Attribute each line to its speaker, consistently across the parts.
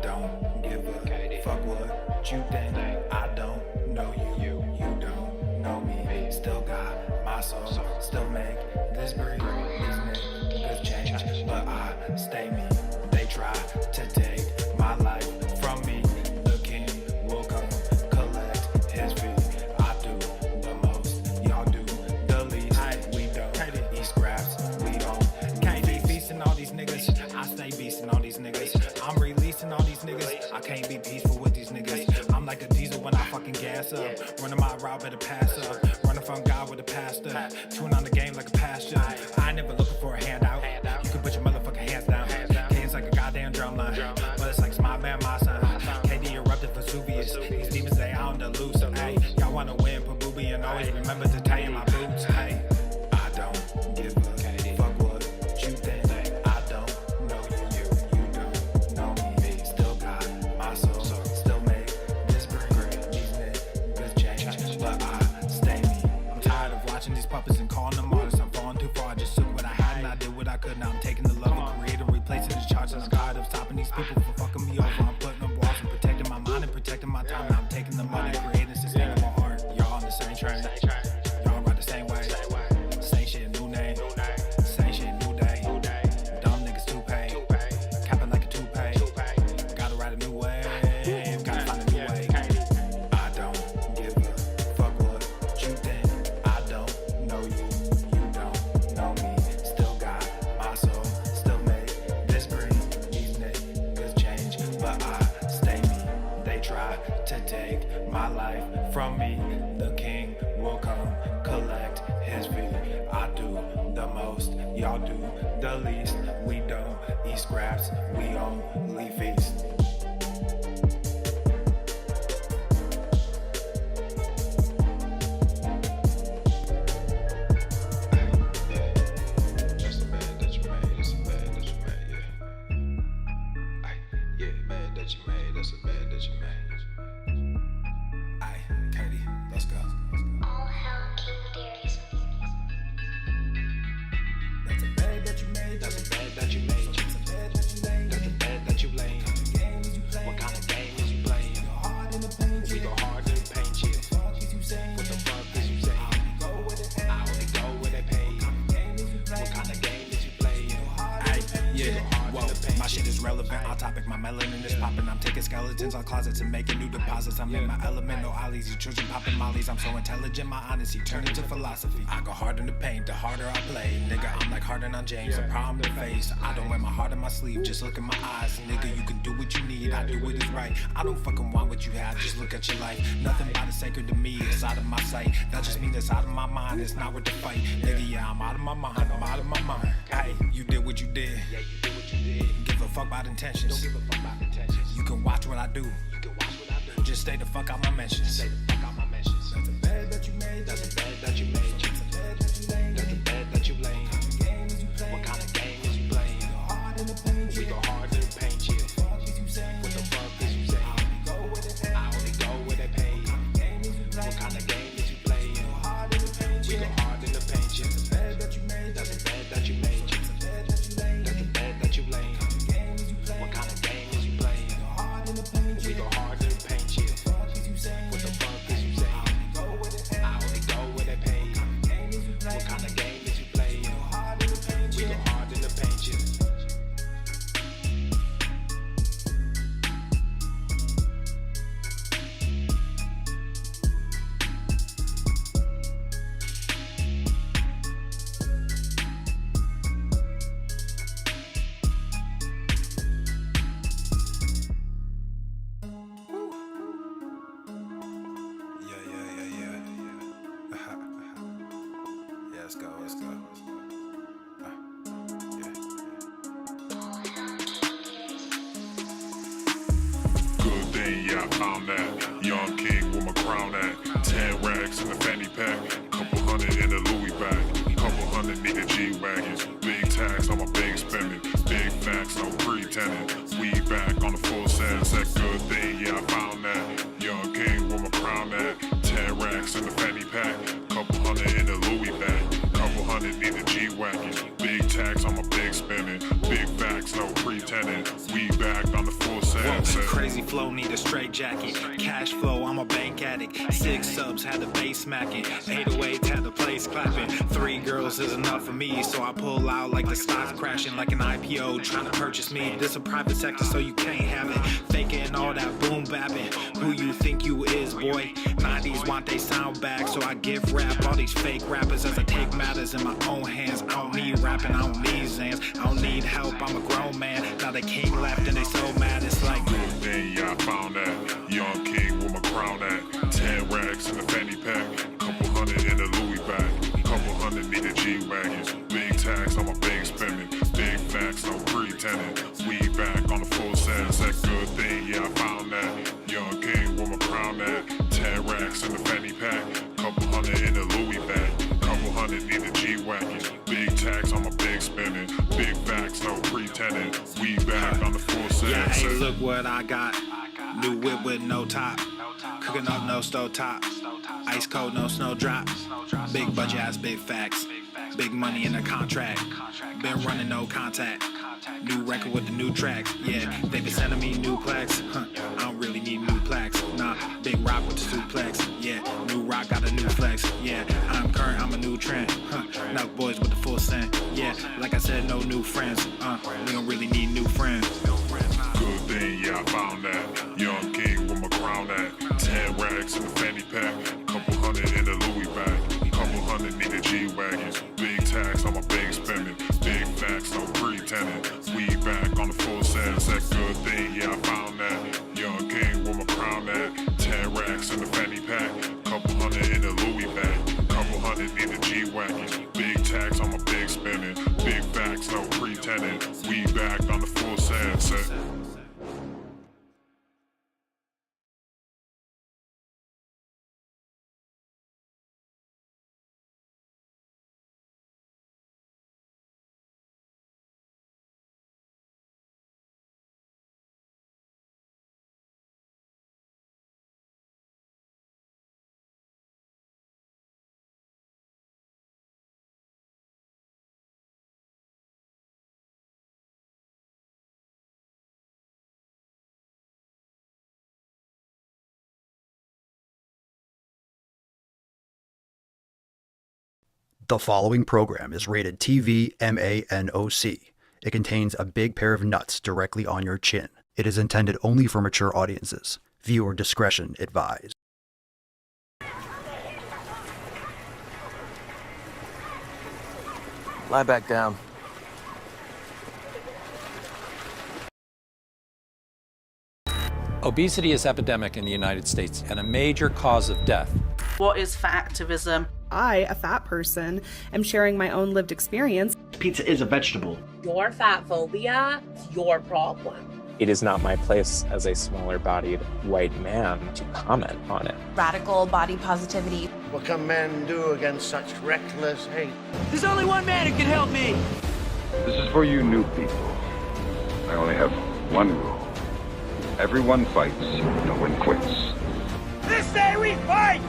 Speaker 1: don't give a fuck what you think. I don't know you, you don't know me. Still got my soul, still make this breathe. These niggas change, but I stay me. They try to take my life from me. The king will come collect his fee. I do the most, y'all do the least. We don't eat scraps, we don't. Can't be feasting all these niggas. I stay beasting all these niggas. I'm releasing all these niggas. I can't be peaceful with these niggas. I'm like a diesel when I fucking gas up. Running my route, better pass up. Running from God with a pastor. Chewing on the game like a pasture. I ain't never looking for a handout. You can put your motherfucking hands down. K is like a goddamn drum line, but it's like my man, my son. KD erupted Vesuvius. These demons, they on the loose. Hey, y'all wanna win, put booby and always remember to tie in my boots. Hey, I don't give a fuck what you think. I don't know you, you don't know me. Still got my soul, still make this breathe. These niggas change, but I stay me. I'm tired of watching these puppets and calling them artists. I'm falling too far. I just took what I had and I did what I could. Now I'm taking the love and creating, replacing the charts. I'm tired of stopping these people from fucking me over. I'm putting up walls and protecting my mind and protecting my time. Now I'm taking the money, creating sustainable art. Y'all on the same train. Y'all ride the same way. Same shit, new name. Same shit, new day. Dumb niggas too paid. Capping like a toupee. Gotta ride a new wave. Gotta find a new way. I don't give a fuck what you think. I don't know you. You don't know me. Still got my soul. Still make this breathe. These niggas change, but I stay me. They try to take my life from me. The king will come collect his fee. I do the most, y'all do the least. We don't eat scraps, we only feast.
Speaker 2: That's a bad that you made, that's a bad that you made, yeah. Ay, yeah, bad that you made, that's a bad that you made.
Speaker 1: Aye, Katie, let's go.
Speaker 3: All hell King Darius.
Speaker 1: That's a bad that you made,
Speaker 2: That's a bad that you made,
Speaker 1: that's a bad that you made.
Speaker 2: that's a bad that you lame.
Speaker 1: Game is you playing?
Speaker 2: What kind of game is you playing?
Speaker 1: Hard in the paint,
Speaker 2: We go hard in the paint, yeah.
Speaker 1: fuck is you saying?
Speaker 2: What the fuck is you saying?
Speaker 1: Go with it,
Speaker 2: I only go where they pay.
Speaker 1: game is you playing?
Speaker 2: What kind of game is you playing?
Speaker 1: Ay, yeah,
Speaker 2: hard
Speaker 1: whoa,
Speaker 2: in the paint,
Speaker 1: my shit is
Speaker 2: yeah.
Speaker 1: relevant, on topic, my melanin is popping. I'm taking skeletons on closets and making new deposits. I'm in my element, no ollies, you children popping mollies. I'm so intelligent, my honesty turned into philosophy. I go hard in the paint, the harder I play. Nigga, I'm like Harden on James, a problem to face. I don't wear my heart in my sleeve, just look in my eyes. Nigga, you can do what you need, I do what is right. I don't fucking want what you have, just look at your life. Nothing but is sacred to me, it's out of my sight. That just means it's out of my mind, it's not worth the fight. Nigga, yeah, I'm out of my mind, I'm out of my mind. Hey, you did what you did.
Speaker 2: Yeah, you do what you did.
Speaker 1: Give a fuck about intentions.
Speaker 2: Don't give a fuck about intentions.
Speaker 1: You can watch what I do.
Speaker 2: You can watch what I do.
Speaker 1: Just stay the fuck out my mentions.
Speaker 2: Say the fuck out my mentions.
Speaker 1: That's a bad that you made.
Speaker 2: That's a bad that you made.
Speaker 1: That's a bad that you lame.
Speaker 2: That's a bad that you lame.
Speaker 1: Game is you playing?
Speaker 2: What kind of game is you playing?
Speaker 1: Hard in the paint.
Speaker 2: We go hard in the paint, yeah.
Speaker 1: Fuck is you saying?
Speaker 2: What the fuck is you saying?
Speaker 1: Go with it.
Speaker 2: I only go where they pay.
Speaker 1: Game is you playing?
Speaker 2: What kind of game is you playing?
Speaker 1: Hard in the paint.
Speaker 2: We go hard in the paint, yeah.
Speaker 1: That's a bad that you made.
Speaker 2: That's a bad that you made, yeah.
Speaker 1: That's a bad that you lame.
Speaker 2: That's a bad that you lame.
Speaker 1: Game is you playing?
Speaker 2: What kind of game is you playing?
Speaker 1: Hard in the paint.
Speaker 2: We go hard in the paint, yeah.
Speaker 1: Fuck is you saying?
Speaker 2: What the fuck is you saying?
Speaker 1: Go with it.
Speaker 2: I only go where they pay.
Speaker 1: Game is you playing?
Speaker 2: What kind of game is you playing?
Speaker 1: Hard in the paint.
Speaker 2: We go hard in the paint, yeah.
Speaker 1: Yeah, let's go, let's go.
Speaker 4: Good thing, yeah, I found that. Young king with my crown at. 10 racks in the fanny pack. Couple hundred in the Louis bag. Couple hundred need a G-Wagon. Big tax on my big spending. Big facts, no pretending. We back on the full sense. That good thing, yeah, I found that. Young king with my crown at. 10 racks in the fanny pack. Couple hundred in the Louis bag. Couple hundred need a G-Wagon. Big tax on my big spending. Big facts, no pretending. We back on the full sense.
Speaker 1: crazy flow, need a straight jacket. Cash flow, I'm a bank addict. 6 subs, had the bass smacking. 808s, had the place clapping. 3 girls is enough for me, so I pull out like the stock crashing. Like an IPO, trying to purchase me. This a private sector, so you can't have it. Faking all that boom bapping. Who you think you is, boy? 90s want they sound back, so I give rap all these fake rappers as I take matters in my own hands. I don't need rapping, I don't need Zans, I don't need help, I'm a grown man. Now they king left and they so mad, it's like
Speaker 4: Then yeah, I found that young king with my crown at 10 racks in the fanny pack, couple hundred in the Louis bag, couple hundred need the G-Wagons, big tax on my big spending, big facts, no pretending, we back on the full sense, that good thing, yeah, I found that young king with my crown at 10 racks in the fanny pack, couple hundred in the Louis bag, couple hundred need the G-Wagons, big tax on my big spending, big facts, no pretending, we back on the full sense.
Speaker 1: yeah, hey, look what I got. New whip with no top. Cooking up no stove top. Ice cold, no snow drop. Big budget ass, big facts. Big money in the contract. Been running no contact. New record with the new tracks. Yeah, they been sending me new plaques. I don't really need new plaques. Nah, big rock with the suplex. Yeah, new rock got a new flex. Yeah, I'm current, I'm a new trend. Now boys with the full scent. Yeah, like I said, no new friends. We don't really need new friends.
Speaker 4: Good thing, yeah, I found that young king with my crown at 10 racks in the fanny pack, couple hundred in the Louis bag, couple hundred need the G-Wagons, big tax on my big spending, big facts, no pretending, we back on the full sense, that good thing, yeah, I found that young king with my crown at 10 racks in the fanny pack, couple hundred in the Louis bag, couple hundred need the G-Wagons, big tax on my big spending, big facts, no pretending, we back on the full sense.
Speaker 5: The following program is rated TV MANOC. It contains a big pair of nuts directly on your chin. It is intended only for mature audiences. Viewer discretion advised.
Speaker 6: Lie back down.
Speaker 7: Obesity is epidemic in the United States and a major cause of death.
Speaker 8: What is fat activism?
Speaker 9: I, a fat person, am sharing my own lived experience.
Speaker 10: Pizza is a vegetable.
Speaker 11: Your fat phobia is your problem.
Speaker 12: It is not my place as a smaller-bodied white man to comment on it.
Speaker 13: Radical body positivity.
Speaker 14: What can men do against such reckless hate?
Speaker 15: There's only one man who can help me.
Speaker 16: This is for you new people. I only have one rule. Everyone fights, no one quits.
Speaker 15: This day we fight!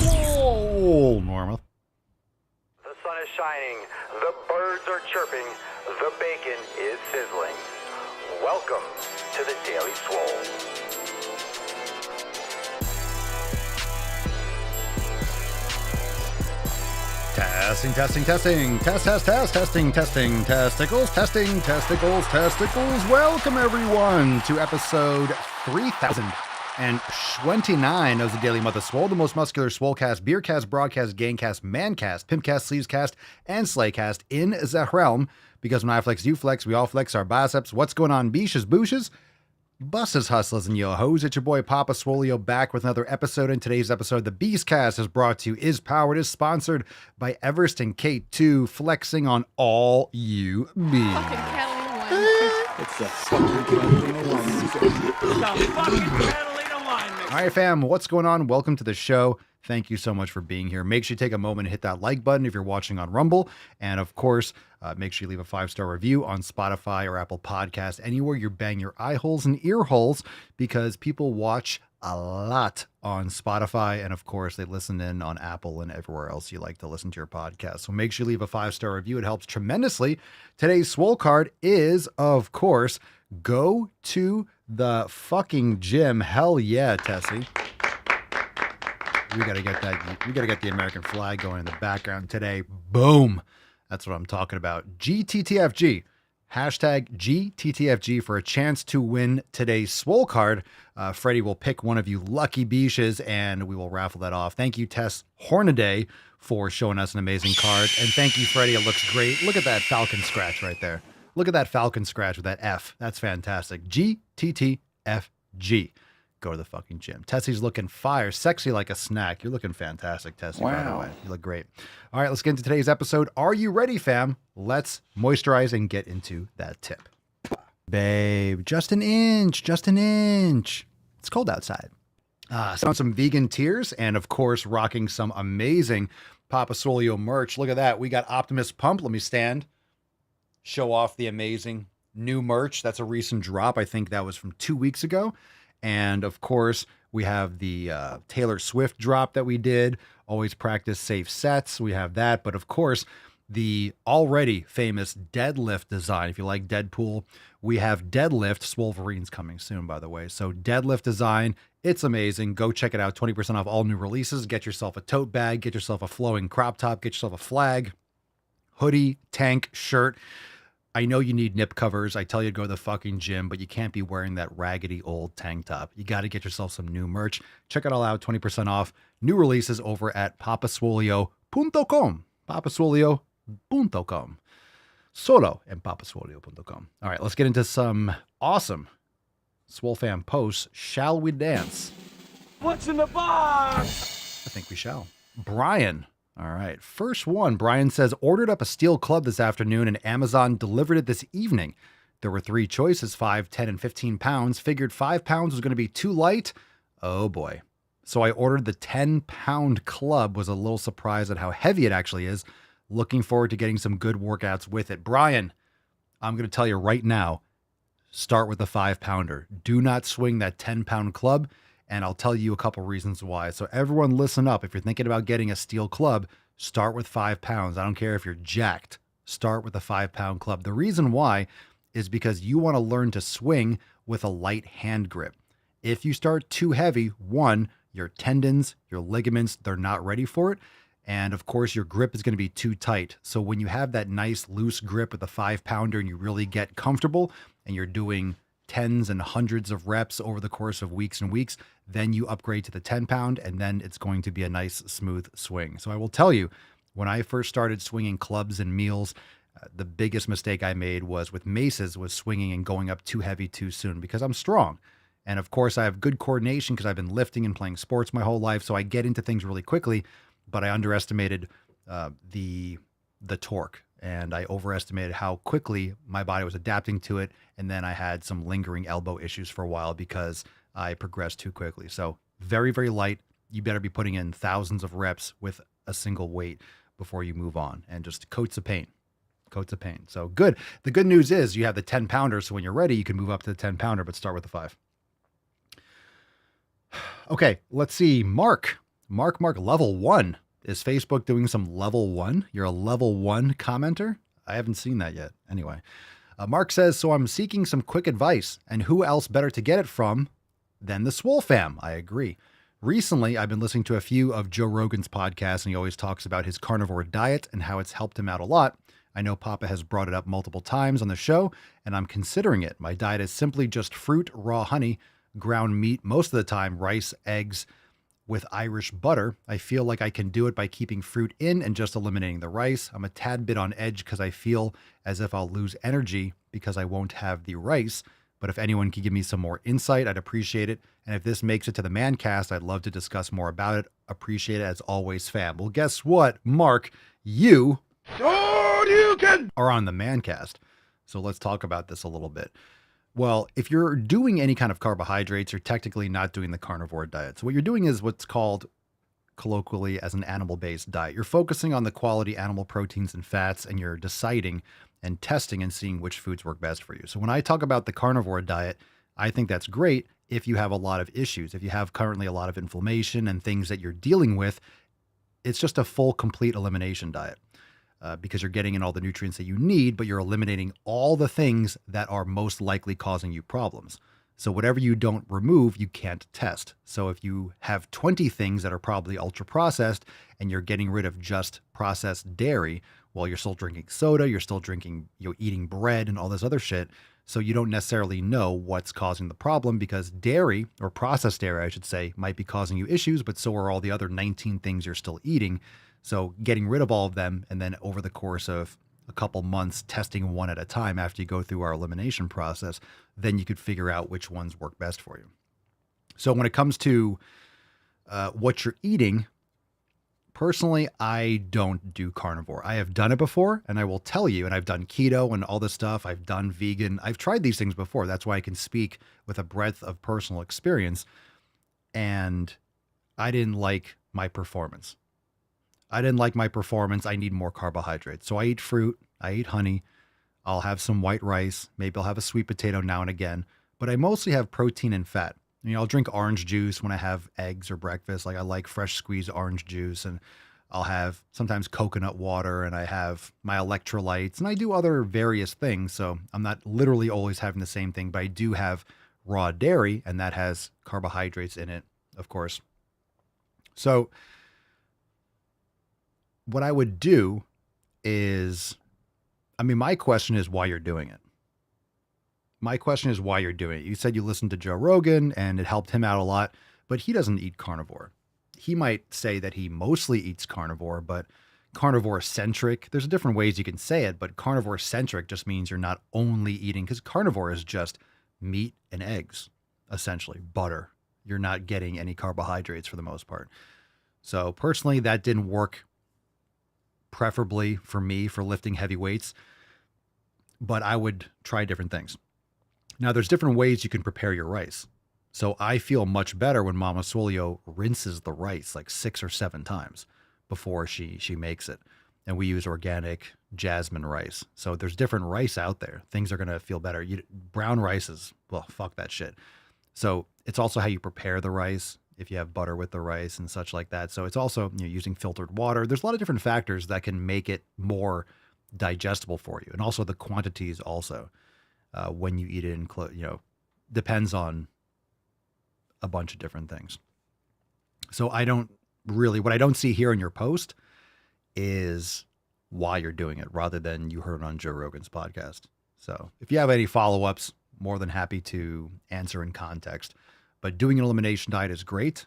Speaker 5: Whoa, Norma.
Speaker 17: The sun is shining, the birds are chirping, the bacon is sizzling. Welcome to the Daily Swole.
Speaker 5: Testing. Testing, testicles. Welcome, everyone, to episode 3029 of the Daily Mother Swole, the most muscular swolecast, beercast, broadcast, gangcast, mancast, pimpcast, sleevescast, and slaycast in the realm. Because when I flex, you flex, we all flex our biceps. What's going on, beaches, booshes? Buses, hustlers, and yo-hos. It's your boy Papa Swolio back with another episode. In today's episode, the Beastcast is brought to you, is powered, is sponsored by Everest and K2, flexing on all you bees.
Speaker 15: It's the fucking Catalina wine.
Speaker 5: All right, fam, what's going on? Welcome to the show. Thank you so much for being here. Make sure you take a moment and hit that like button if you're watching on Rumble. And of course, make sure you leave a 5-star review on Spotify or Apple Podcasts, anywhere you bang your eye holes and ear holes, because people watch a lot on Spotify. And of course, they listen in on Apple and everywhere else you like to listen to your podcast. So make sure you leave a 5-star review. It helps tremendously. Today's swole card is, of course, go to the fucking gym. Hell yeah, Tessie. We got to get that. We got to get the American flag going in the background today. Boom. That's what I'm talking about. GTTFG. Hashtag GTTFG for a chance to win today's swole card. Freddie will pick one of you lucky beaches and we will raffle that off. Thank you, Tess Hornaday, for showing us an amazing card. And thank you, Freddie. It looks great. Look at that Falcon scratch right there. Look at that Falcon scratch with that F. That's fantastic. GTTFG. Go to the fucking gym. Tessie's looking fire, sexy like a snack. You're looking fantastic, Tessie, by the way. You look great. All right, let's get into today's episode. Are you ready, fam? Let's moisturize and get into that tip. Babe, just an inch, just an inch. It's cold outside. Some vegan tears and, of course, rocking some amazing Papa Swolio merch. Look at that. We got Optimus Pump. Let me stand. Show off the amazing new merch. That's a recent drop. I think that was from 2 weeks ago. And of course, we have the Taylor Swift drop that we did. Always practice safe sets. We have that. But of course, the already famous deadlift design. If you like Deadpool, we have Deadlift. Swolverine's coming soon, by the way. So deadlift design. It's amazing. Go check it out. 20% off all new releases. Get yourself a tote bag. Get yourself a flowing crop top. Get yourself a flag, hoodie, tank, shirt. I know you need nip covers. I tell you to go to the fucking gym, but you can't be wearing that raggedy old tank top. You got to get yourself some new merch. Check it all out. 20% off. New releases over at papaswolio.com. Papaswolio.com. Solo en papaswolio.com. All right, let's get into some awesome Swole Fam posts. Shall we dance?
Speaker 15: What's in the box?
Speaker 5: I think we shall. Brian. All right. First one, Brian says, ordered up a steel club this afternoon and Amazon delivered it this evening. There were 3 choices, 5, 10, and 15 pounds. Figured 5 pounds was going to be too light. Oh boy. So I ordered the 10-pound club. Was a little surprised at how heavy it actually is. Looking forward to getting some good workouts with it. Brian, I'm going to tell you right now, start with the 5-pounder. Do not swing that 10-pound club. And I'll tell you a couple reasons why. So everyone listen up. If you're thinking about getting a steel club, start with 5 pounds. I don't care if you're jacked. Start with a 5-pound club. The reason why is because you want to learn to swing with a light hand grip. If you start too heavy, one, your tendons, your ligaments, they're not ready for it. And of course, your grip is going to be too tight. So when you have that nice loose grip with a 5-pounder and you really get comfortable and you're doing tens and hundreds of reps over the course of weeks and weeks, then you upgrade to the 10-pound and then it's going to be a nice smooth swing. So I will tell you, when I first started swinging clubs and meals, the biggest mistake I made was with maces, was swinging and going up too heavy too soon because I'm strong. And of course I have good coordination because I've been lifting and playing sports my whole life. So I get into things really quickly, but I underestimated the torque. And I overestimated how quickly my body was adapting to it. And then I had some lingering elbow issues for a while because I progressed too quickly. So very, very light. You better be putting in thousands of reps with a single weight before you move on. And just coats of pain. Coats of pain. So good. The good news is you have the 10-pounder. So when you're ready, you can move up to the 10-pounder, but start with the 5. Okay, let's see. Mark, level 1. Is Facebook doing some level 1? You're a level 1 commenter? I haven't seen that yet. Anyway, Mark says, so I'm seeking some quick advice, and who else better to get it from than the Swole Fam? I agree. Recently, I've been listening to a few of Joe Rogan's podcasts, and he always talks about his carnivore diet and how it's helped him out a lot. I know Papa has brought it up multiple times on the show, and I'm considering it. My diet is simply just fruit, raw honey, ground meat, most of the time rice, eggs, with Irish butter. I feel like I can do it by keeping fruit in and just eliminating the rice. I'm a tad bit on edge because I feel as if I'll lose energy because I won't have the rice. But if anyone could give me some more insight, I'd appreciate it. And if this makes it to the Mancast, I'd love to discuss more about it. Appreciate it as always, fam. Well, guess what, Mark? You are on the Mancast. So let's talk about this a little bit. Well, if you're doing any kind of carbohydrates, you're technically not doing the carnivore diet. So what you're doing is what's called colloquially as an animal-based diet. You're focusing on the quality animal proteins and fats, and you're deciding and testing and seeing which foods work best for you. So when I talk about the carnivore diet, I think that's great if you have a lot of issues. If you have currently a lot of inflammation and things that you're dealing with, it's just a full, complete elimination diet. Because you're getting in all the nutrients that you need, but you're eliminating all the things that are most likely causing you problems. So whatever you don't remove, you can't test. So if you have 20 things that are probably ultra processed and you're getting rid of just processed dairy, while you're still drinking soda, you're still drinking, eating bread and all this other shit. So you don't necessarily know what's causing the problem, because dairy, or processed dairy, I should say, might be causing you issues, but so are all the other 19 things you're still eating. So getting rid of all of them, and then over the course of a couple months, testing one at a time after you go through our elimination process, then you could figure out which ones work best for you. So when it comes to what you're eating, personally, I don't do carnivore. I have done it before, and I will tell you, and I've done keto and all this stuff. I've done vegan. I've tried these things before. That's why I can speak with a breadth of personal experience. And I didn't like my performance. I need more carbohydrates. So I eat fruit. I eat honey. I'll have some white rice. Maybe I'll have a sweet potato now and again. But I mostly have protein and fat. I'll drink orange juice when I have eggs or breakfast. Like, I like fresh squeezed orange juice, and I'll have sometimes coconut water, and I have my electrolytes, and I do other various things. So I'm not literally always having the same thing, but I do have raw dairy, and that has carbohydrates in it, of course. So what I would do is, my question is why you're doing it. You said you listened to Joe Rogan and it helped him out a lot, but he doesn't eat carnivore. He might say that he mostly eats carnivore, but carnivore centric, there's different ways you can say it, but carnivore centric just means you're not only eating, because carnivore is just meat and eggs, essentially, butter. You're not getting any carbohydrates for the most part. So personally, that didn't work preferably for me for lifting heavy weights, but I would try different things. Now, there's different ways you can prepare your rice. So I feel much better when Mama Swolio rinses the rice like 6 or 7 times before she makes it. And we use organic jasmine rice. So there's different rice out there. Things are going to feel better. Brown rice is, well, fuck that shit. So it's also how you prepare the rice, if you have butter with the rice and such like that. So it's also using filtered water. There's a lot of different factors that can make it more digestible for you. And also the quantities also. When you eat it, depends on a bunch of different things. So what I don't see here in your post is why you're doing it, rather than you heard on Joe Rogan's podcast. So if you have any follow-ups, more than happy to answer in context. But doing an elimination diet is great.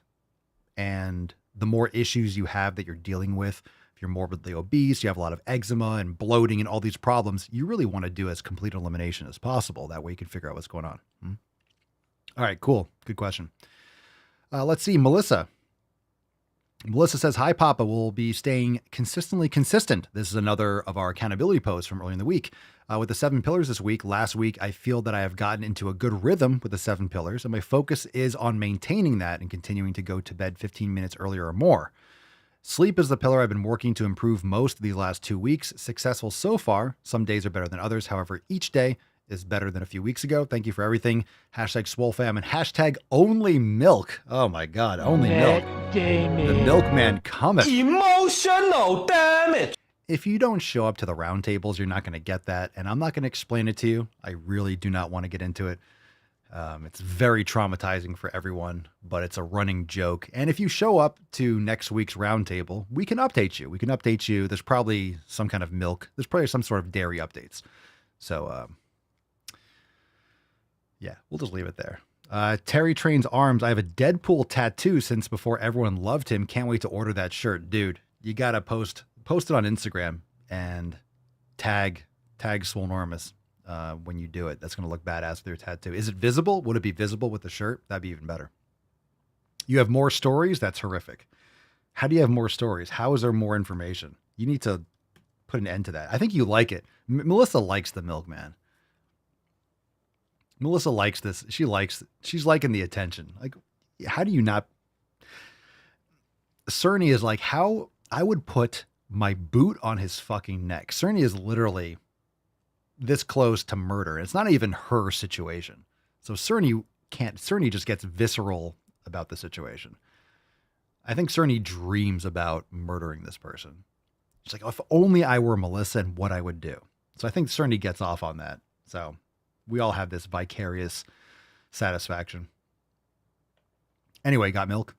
Speaker 5: And the more issues you have that you're dealing with, if you're morbidly obese, you have a lot of eczema and bloating and all these problems, you really want to do as complete elimination as possible. That way you can figure out what's going on. All right, cool. Good question. Let's see. Melissa says, hi, Papa. We'll be staying consistently consistent. This is another of our accountability posts from earlier in the week. With the 7 pillars this week, last week, I feel that I have gotten into a good rhythm with the 7 pillars, and my focus is on maintaining that and continuing to go to bed 15 minutes earlier or more. Sleep is the pillar I've been working to improve most these last 2 weeks. Successful so far. Some days are better than others. However, each day is better than a few weeks ago. Thank you for everything. #SwoleFam and #only milk. Oh my God, only milk. The milkman cometh.
Speaker 15: Emotional damage.
Speaker 5: If you don't show up to the roundtables, you're not going to get that. And I'm not going to explain it to you. I really do not want to get into it. It's very traumatizing for everyone, but it's a running joke. And if you show up to next week's roundtable, we can update you. There's probably some kind of milk. There's probably some sort of dairy updates. So, yeah, we'll just leave it there. Terry Trains Arms. I have a Deadpool tattoo since before everyone loved him. Can't wait to order that shirt. Dude, you got to post it on Instagram and tag Swolenormous. When you do it, that's going to look badass with your tattoo. Is it visible? Would it be visible with the shirt? That'd be even better. You have more stories? That's horrific. How do you have more stories? How is there more information? You need to put an end to that. I think you like it. Melissa likes the milkman. Melissa likes this. She's liking the attention. Like, how do you not? Cerny is like, how I would put my boot on his fucking neck. Cerny is literally this close to murder. It's not even her situation. So Cerny can't. Cerny just gets visceral about the situation. I think Cerny dreams about murdering this person. She's like, oh, if only I were Melissa and what I would do. So I think Cerny gets off on that. So we all have this vicarious satisfaction. Anyway, got milk.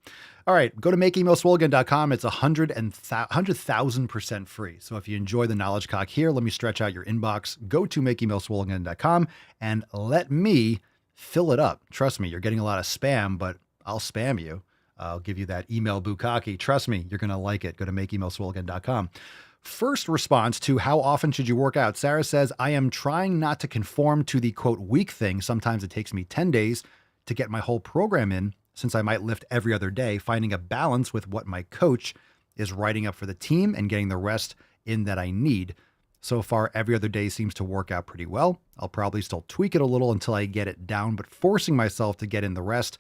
Speaker 5: All right, go to makeemailswollen.com. It's 100,000% free. So if you enjoy the knowledge cock here, let me stretch out your inbox. Go to makeemailswollen.com and let me fill it up. Trust me, you're getting a lot of spam, but I'll spam you. I'll give you that email bukkake. Trust me, you're going to like it. Go to makeemailswollen.com. First response to how often should you work out? Sarah says, I am trying not to conform to the quote week thing. Sometimes it takes me 10 days to get my whole program in, since I might lift every other day, finding a balance with what my coach is writing up for the team and getting the rest in that I need. So far, every other day seems to work out pretty well. I'll probably still tweak it a little until I get it down, but forcing myself to get in the rest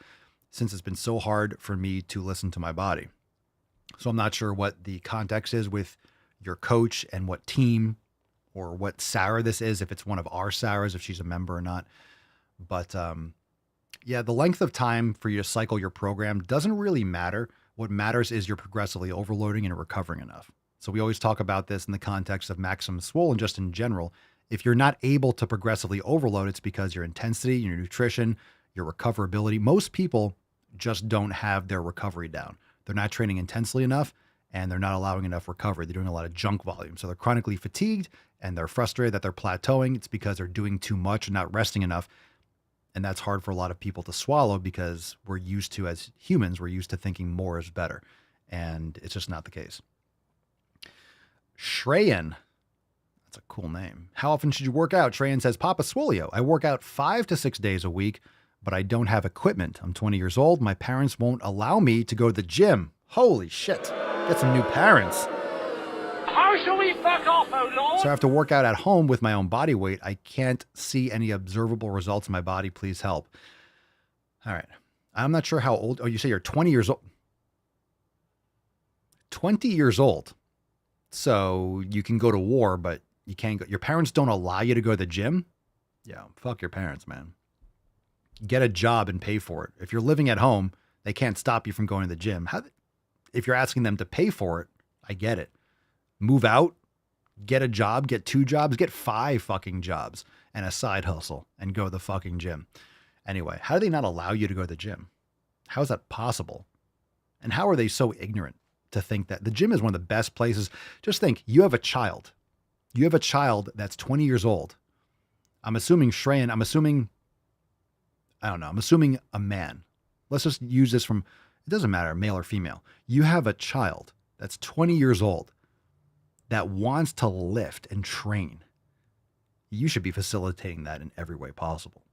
Speaker 5: since it's been so hard for me to listen to my body. So I'm not sure what the context is with your coach and what team or what Sarah this is, if it's one of our Sarahs, if she's a member or not. But yeah, the length of time for you to cycle your program doesn't really matter. What matters is you're progressively overloading and recovering enough. So we always talk about this in the context of Maximum Swole and just in general. If you're not able to progressively overload, it's because your intensity, your nutrition, your recoverability, most people just don't have their recovery down. They're not training intensely enough and they're not allowing enough recovery. They're doing a lot of junk volume. So they're chronically fatigued and they're frustrated that they're plateauing. It's because they're doing too much and not resting enough. And that's hard for a lot of people to swallow because we're used to, as humans, we're used to thinking more is better. And it's just not the case. Shreyan, that's a cool name. How often should you work out? Shreyan says, Papa Swolio, I work out 5 to 6 days a week, but I don't have equipment. I'm 20 years old. My parents won't allow me to go to the gym. Holy shit. Get some new parents.
Speaker 15: How shall we fuck off, oh Lord?
Speaker 5: So I have to work out at home with my own body weight. I can't see any observable results in my body. Please help. All right. I'm not sure how old. Oh, you say you're 20 years old. 20 years old. So you can go to war, but you can't go. Your parents don't allow you to go to the gym? Yeah, fuck your parents, man. Get a job and pay for it. If you're living at home, they can't stop you from going to the gym. If you're asking them to pay for it, I get it. Move out, get a job, get 2 jobs, get 5 fucking jobs and a side hustle and go to the fucking gym. Anyway, how do they not allow you to go to the gym? How is that possible? And how are they so ignorant to think that the gym is one of the best places? Just think, you have a child. You have a child that's 20 years old. I'm assuming Shreyan, I'm assuming a man. Let's just use this from, it doesn't matter, male or female. You have a child that's 20 years old that wants to lift and train. You should be facilitating that in every way possible.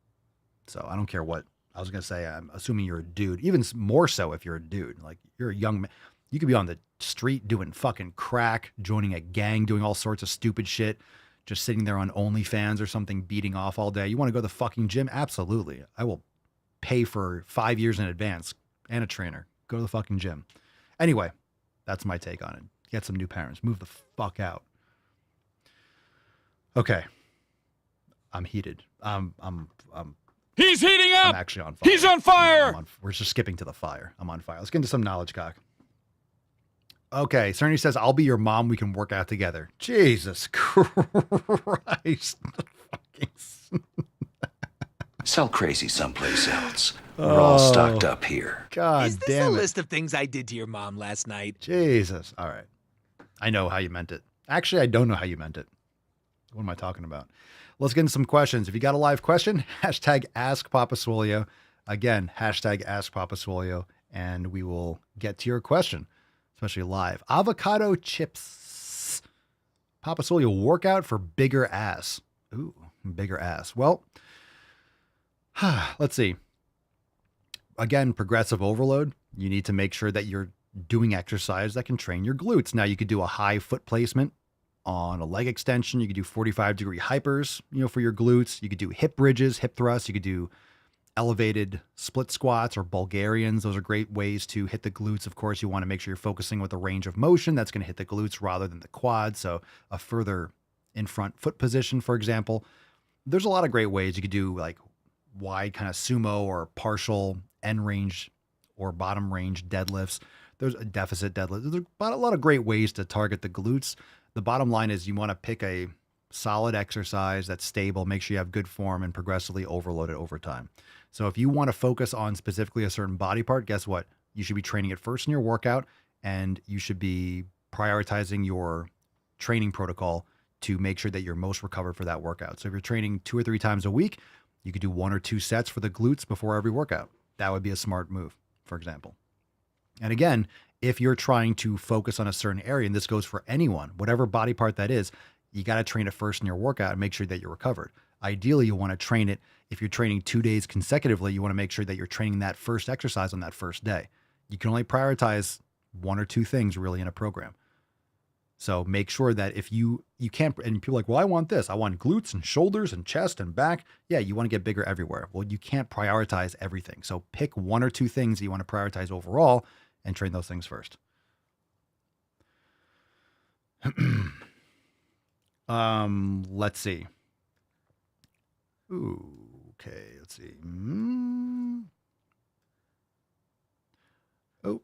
Speaker 5: So I don't care what, I was going to say, I'm assuming you're a dude, even more so if you're a dude. Like, you're a young man. You could be on the street doing fucking crack, joining a gang, doing all sorts of stupid shit, just sitting there on OnlyFans or something, beating off all day. You want to go to the fucking gym? Absolutely. I will pay for 5 years in advance and a trainer. Go to the fucking gym. Anyway, that's my take on it. Get some new parents. Move the fuck out. Okay. I'm heated.
Speaker 15: He's heating up.
Speaker 5: I'm actually on fire.
Speaker 15: He's on fire.
Speaker 5: We're just skipping to the fire. I'm on fire. Let's get into some knowledge cock. Okay. Cerny says, I'll be your mom. We can work out together. Jesus Christ.
Speaker 6: Sell crazy someplace else. We're all stocked up here.
Speaker 5: God
Speaker 10: Is this
Speaker 5: damn
Speaker 10: a
Speaker 5: it.
Speaker 10: list of things I did to your mom last night?
Speaker 5: Jesus. All right. I know how you meant it. Actually, I don't know how you meant it. What am I talking about? Let's get into some questions. If you got a live question, hashtag Ask Papa Swolio. Again, hashtag Ask Papa Swolio, and we will get to your question, especially live. Avocado chips. Papa Swolio, workout for bigger ass. Ooh, bigger ass. Well, let's see. Again, progressive overload. You need to make sure that you're doing exercise that can train your glutes. Now, you could do a high foot placement on a leg extension. You could do 45-degree hypers, for your glutes. You could do hip bridges, hip thrusts. You could do elevated split squats or Bulgarians. Those are great ways to hit the glutes. Of course, you want to make sure you're focusing with the range of motion that's going to hit the glutes rather than the quad. So a further in front foot position, for example. There's a lot of great ways. You could do like wide kind of sumo or partial end range or bottom range deadlifts. There's a deficit deadlift. There's a lot of great ways to target the glutes. The bottom line is you want to pick a solid exercise that's stable, make sure you have good form, and progressively overload it over time. So if you want to focus on specifically a certain body part, guess what? You should be training it first in your workout, and you should be prioritizing your training protocol to make sure that you're most recovered for that workout. So if you're training 2 or 3 times a week, you could do 1 or 2 sets for the glutes before every workout. That would be a smart move, for example. And again, if you're trying to focus on a certain area, and this goes for anyone, whatever body part that is, you got to train it first in your workout and make sure that you're recovered. Ideally, you want to train it. If you're training 2 days consecutively, you want to make sure that you're training that first exercise on that first day. You can only prioritize 1 or 2 things really in a program. So make sure that if you can't, and people are like, well, I want this. I want glutes and shoulders and chest and back. Yeah, you want to get bigger everywhere. Well, you can't prioritize everything. So pick 1 or 2 things that you want to prioritize overall and train those things first. Let's see. Ooh, okay, let's see. Oh,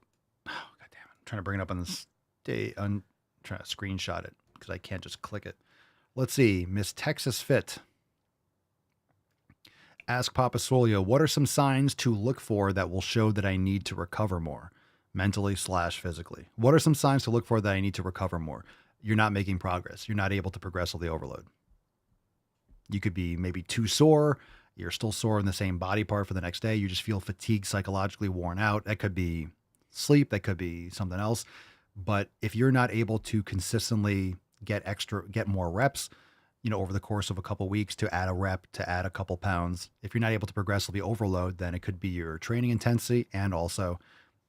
Speaker 5: God damn it. I'm trying to bring it up on this day. I'm trying to screenshot it because I can't just click it. Let's see. Miss Texas Fit. Ask Papa Swole, what are some signs to look for that will show that I need to recover more, mentally/physically? What are some signs to look for that I need to recover more? You're not making progress. You're not able to progressively overload. You could be maybe too sore. You're still sore in the same body part for the next day. You just feel fatigued, psychologically worn out. That could be sleep. That could be something else. But if you're not able to consistently get more reps, over the course of a couple of weeks to add a rep, to add a couple pounds, if you're not able to progressively overload, then it could be your training intensity, and also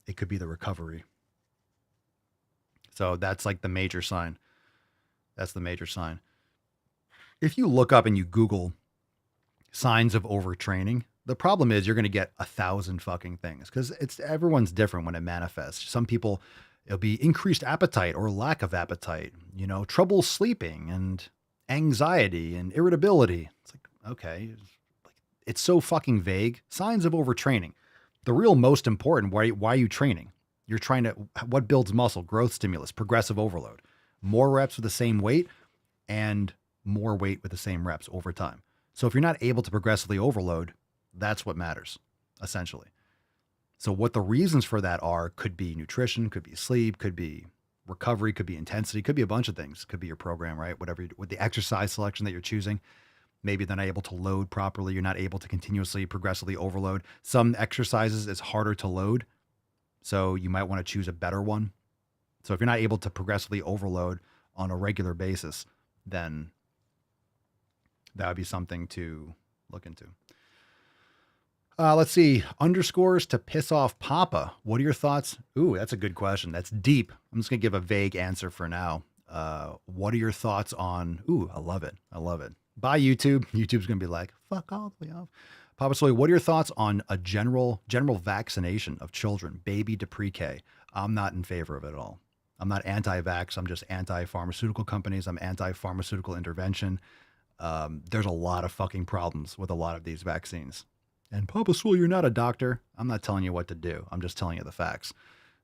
Speaker 5: it could be the recovery. So that's like the major sign. That's the major sign. If you look up and you Google signs of overtraining, the problem is you're going to get 1,000 fucking things because everyone's different when it manifests. Some people, it'll be increased appetite or lack of appetite, trouble sleeping and anxiety and irritability. It's like, okay, it's so fucking vague. Signs of overtraining. The real most important, why are you training? You're trying to, what builds muscle? Growth stimulus, progressive overload. More reps with the same weight and more weight with the same reps over time. So if you're not able to progressively overload, that's what matters, essentially. So what the reasons for that are, could be nutrition, could be sleep, could be recovery, could be intensity, could be a bunch of things. Could be your program, right? Whatever, with the exercise selection that you're choosing. Maybe they're not able to load properly. You're not able to continuously, progressively overload. Some exercises it's harder to load. So you might want to choose a better one. So if you're not able to progressively overload on a regular basis, then that would be something to look into. Let's see. Underscores to piss off Papa. What are your thoughts? Ooh, that's a good question. That's deep. I'm just going to give a vague answer for now. What are your thoughts on... Ooh, I love it. I love it. Bye, YouTube. YouTube's going to be like, fuck all the way off. Papa Soy, what are your thoughts on a general vaccination of children, baby to pre-K? I'm not in favor of it at all. I'm not anti-vax. I'm just anti-pharmaceutical companies. I'm anti-pharmaceutical intervention. There's a lot of fucking problems with a lot of these vaccines. And Papa Swole, you're not a doctor. I'm not telling you what to do. I'm just telling you the facts.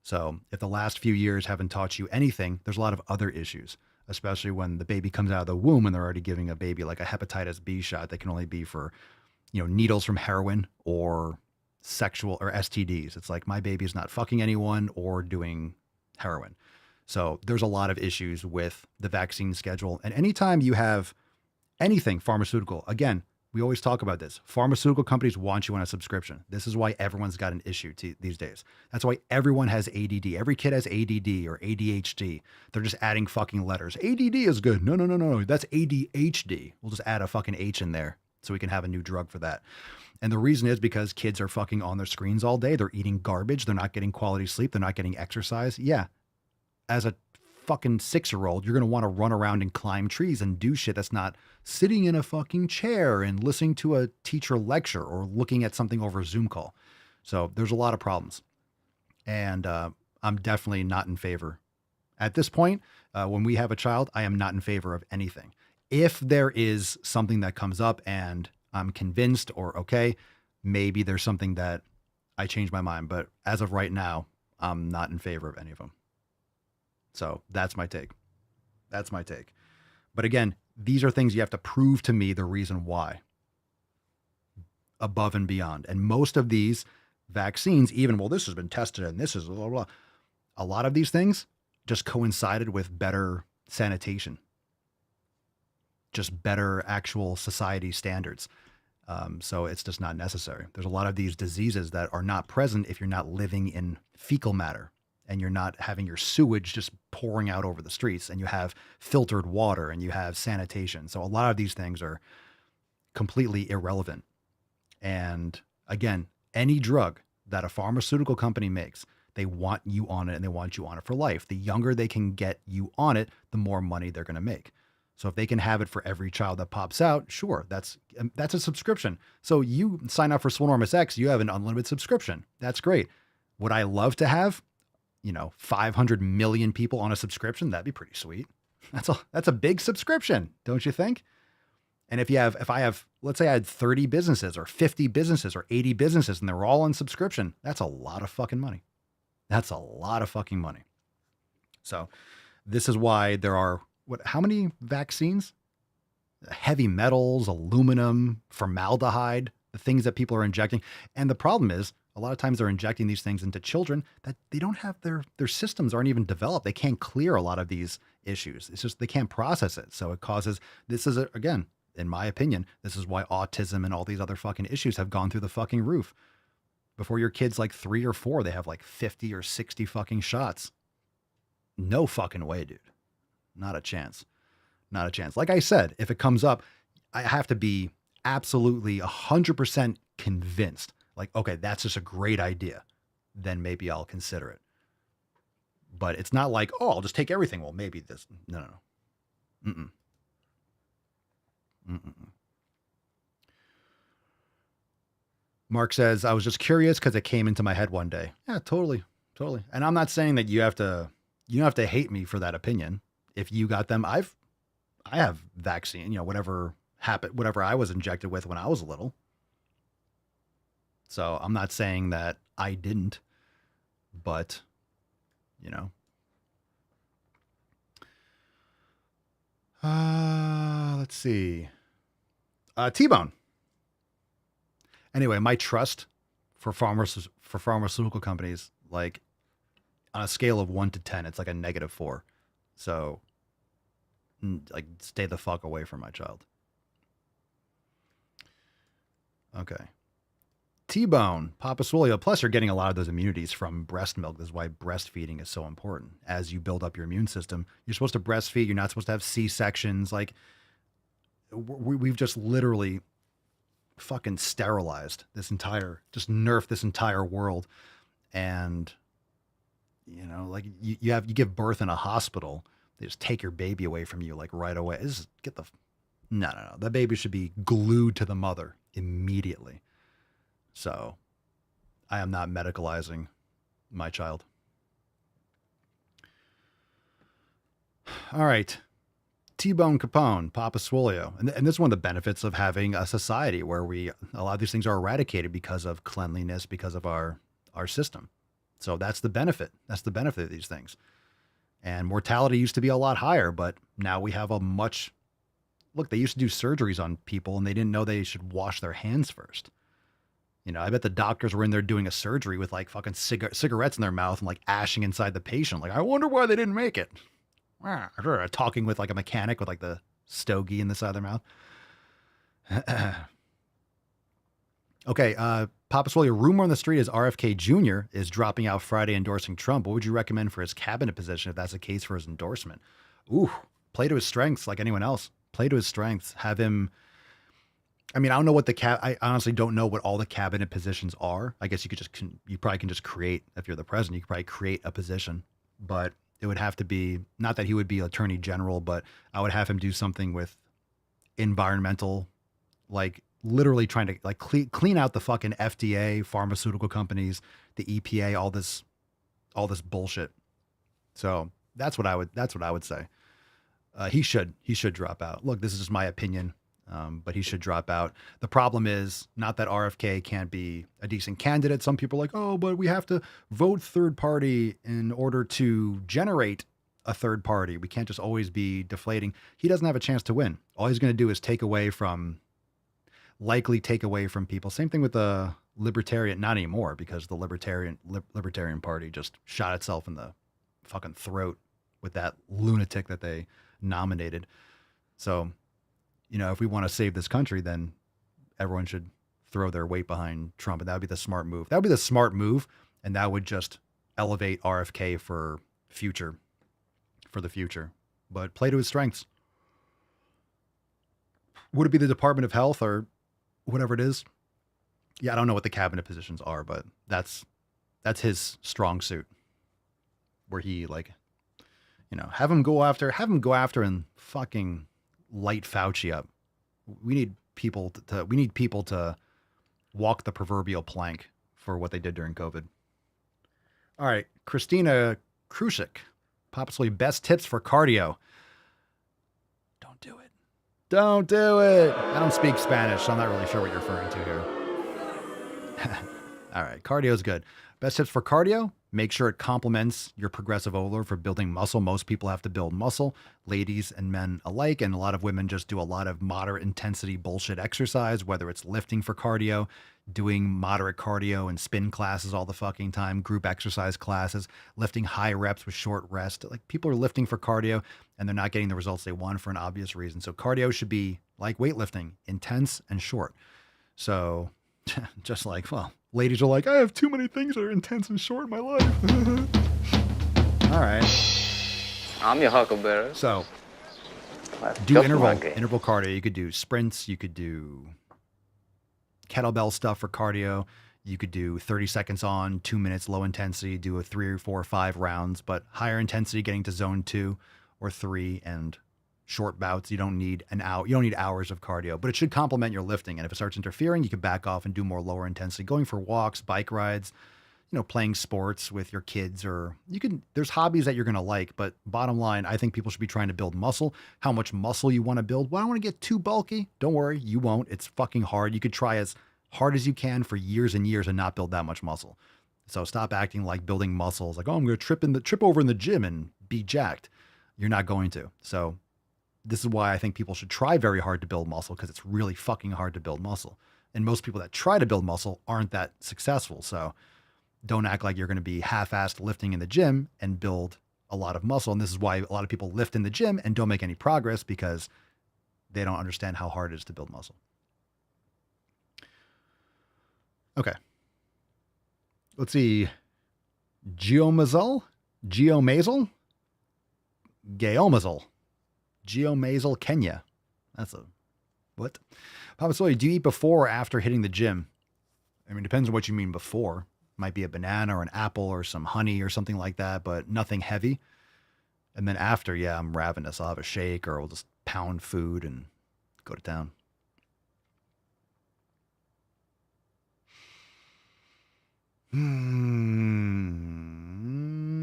Speaker 5: So if the last few years haven't taught you anything, there's a lot of other issues, especially when the baby comes out of the womb and they're already giving a baby like a hepatitis B shot that can only be for, needles from heroin or sexual or STDs. It's like my baby's not fucking anyone or doing heroin. So there's a lot of issues with the vaccine schedule. And anytime you have anything pharmaceutical, again, we always talk about this. Pharmaceutical companies want you on a subscription. This is why everyone's got an issue these days. That's why everyone has ADD. Every kid has ADD or ADHD. They're just adding fucking letters. ADD is good. No. That's ADHD. We'll just add a fucking H in there so we can have a new drug for that. And the reason is because kids are fucking on their screens all day. They're eating garbage. They're not getting quality sleep. They're not getting exercise. Yeah. As a fucking 6-year-old, you're going to want to run around and climb trees and do shit that's not sitting in a fucking chair and listening to a teacher lecture or looking at something over a Zoom call. So there's a lot of problems. And I'm definitely not in favor. At this point, when we have a child, I am not in favor of anything. If there is something that comes up and I'm convinced, or okay, maybe there's something that I changed my mind. But as of right now, I'm not in favor of any of them. So that's my take. That's my take. But again, these are things you have to prove to me the reason why above and beyond. And most of these vaccines, even, well, this has been tested and this is blah, blah, blah. A lot of these things just coincided with better sanitation, just better actual society standards. So it's just not necessary. There's a lot of these diseases that are not present if you're not living in fecal matter and you're not having your sewage just pouring out over the streets, and you have filtered water and you have sanitation. So a lot of these things are completely irrelevant. And again, any drug that a pharmaceutical company makes, they want you on it, and they want you on it for life. The younger they can get you on it, the more money they're going to make. So if they can have it for every child that pops out, sure, that's a subscription. So you sign up for Swolenormous X, you have an unlimited subscription. That's great. Would I love to have, 500 million people on a subscription? That'd be pretty sweet. That's a big subscription, don't you think? And if I have, let's say I had 30 businesses or 50 businesses or 80 businesses and they're all on subscription, that's a lot of fucking money. That's a lot of fucking money. So this is why there are, how many vaccines? Heavy metals, aluminum, formaldehyde, the things that people are injecting. And the problem is, a lot of times they're injecting these things into children that they don't have, their systems aren't even developed. They can't clear a lot of these issues. It's just, they can't process it. So it causes, again, in my opinion, this is why autism and all these other fucking issues have gone through the fucking roof. Before your kid's like 3 or 4, they have like 50 or 60 fucking shots. No fucking way, dude. Not a chance. Not a chance. Like I said, if it comes up, I have to be absolutely 100% convinced. Like, okay, that's just a great idea. Then maybe I'll consider it. But it's not like, oh, I'll just take everything. Well, maybe this. No. Mark says, I was just curious because it came into my head one day. Yeah, totally. And I'm not saying that you don't have to hate me for that opinion. If you got them, I have vaccine, whatever happened, whatever I was injected with when I was little. So I'm not saying that I didn't, but let's see. T-Bone. Anyway, my trust for pharmaceutical companies, like on a scale of 1 to 10, it's like a -4. So like, stay the fuck away from my child. Okay. T-Bone, Papa Swolio. Plus, you're getting a lot of those immunities from breast milk. This is why breastfeeding is so important. As you build up your immune system, you're supposed to breastfeed. You're not supposed to have C-sections. Like, we've just literally fucking sterilized just nerfed this entire world. And, like you give birth in a hospital, they just take your baby away from you, like right away. No. The baby should be glued to the mother immediately. So I am not medicalizing my child. All right. T-Bone Capone, Papa Swolio. And this is one of the benefits of having a society where a lot of these things are eradicated because of cleanliness, because of our system. So that's the benefit. That's the benefit of these things. And mortality used to be a lot higher, but now we have they used to do surgeries on people and they didn't know they should wash their hands first. I bet the doctors were in there doing a surgery with like fucking cigarettes in their mouth and like ashing inside the patient. Like, I wonder why they didn't make it. Talking with like a mechanic with like the stogie in the side of their mouth. Okay. Papa Swolio, rumor on the street is RFK Jr. is dropping out Friday endorsing Trump. What would you recommend for his cabinet position if that's the case for his endorsement? Ooh, play to his strengths like anyone else. Play to his strengths. Have him... I mean, I don't know what I honestly don't know what all the cabinet positions are. I guess you probably can just create, if you're the president, you could probably create a position, but it would have to be, not that he would be attorney general, but I would have him do something with environmental, like literally trying to like clean out the fucking FDA, pharmaceutical companies, the EPA, all this bullshit. So that's what I would say. He should drop out. Look, this is just my opinion. but he should drop out. The problem is not that RFK can't be a decent candidate. Some people are like, oh, but we have to vote third party in order to generate a third party. We can't just always be deflating. He doesn't have a chance to win. All he's going to do is likely take away from people. Same thing with the Libertarian, not anymore, because the Libertarian Party just shot itself in the fucking throat with that lunatic that they nominated. So, if we want to save this country, then everyone should throw their weight behind Trump, and that would be the smart move. That would be the smart move, and that would just elevate RFK for the future. But play to his strengths. Would it be the Department of Health or whatever it is? Yeah, I don't know what the cabinet positions are, but that's his strong suit. Where he have him go after and fucking light Fauci up. We need people to walk the proverbial plank for what they did during COVID. All right, Christina Krusik, possibly best tips for cardio. Don't do it. Don't do it. I don't speak Spanish, so I'm not really sure what you're referring to here. All right, cardio is good. Best tips for cardio: make sure it complements your progressive overload for building muscle. Most people have to build muscle, ladies and men alike, and a lot of women just do a lot of moderate intensity bullshit exercise, whether it's lifting for cardio, doing moderate cardio and spin classes all the fucking time, group exercise classes, lifting high reps with short rest. Like, people are lifting for cardio and they're not getting the results they want for an obvious reason. So cardio should be like weightlifting, intense and short. So just like, well, ladies are like, I have too many things that are intense and short in my life. All right.
Speaker 18: I'm your huckleberry.
Speaker 5: So do interval cardio. You could do sprints. You could do kettlebell stuff for cardio. You could do 30 seconds on, 2 minutes, low intensity, do a 3 or 4 or 5 rounds, but higher intensity getting to zone 2 or 3 and short bouts. You don't need you don't need hours of cardio, but it should complement your lifting. And if it starts interfering, you can back off and do more lower intensity, going for walks, bike rides, playing sports with your kids, or there's hobbies that you're going to like. But bottom line, I think people should be trying to build muscle. How much muscle you want to build? Well, I don't want to get too bulky. Don't worry, you won't. It's fucking hard. You could try as hard as you can for years and years and not build that much muscle. So stop acting like building muscles like, oh, I'm going to trip over in the gym and be jacked. You're not going to. So this is why I think people should try very hard to build muscle, because it's really fucking hard to build muscle. And most people that try to build muscle aren't that successful. So don't act like you're going to be half-assed lifting in the gym and build a lot of muscle. And this is why a lot of people lift in the gym and don't make any progress, because they don't understand how hard it is to build muscle. Okay. Let's see. Geomazel, Kenya. That's a what? Papa Soy, do you eat before or after hitting the gym? I mean, depends on what you mean before. Might be a banana or an apple or some honey or something like that, but nothing heavy. And then after, yeah, I'm ravenous. I'll have a shake, or we'll just pound food and go to town.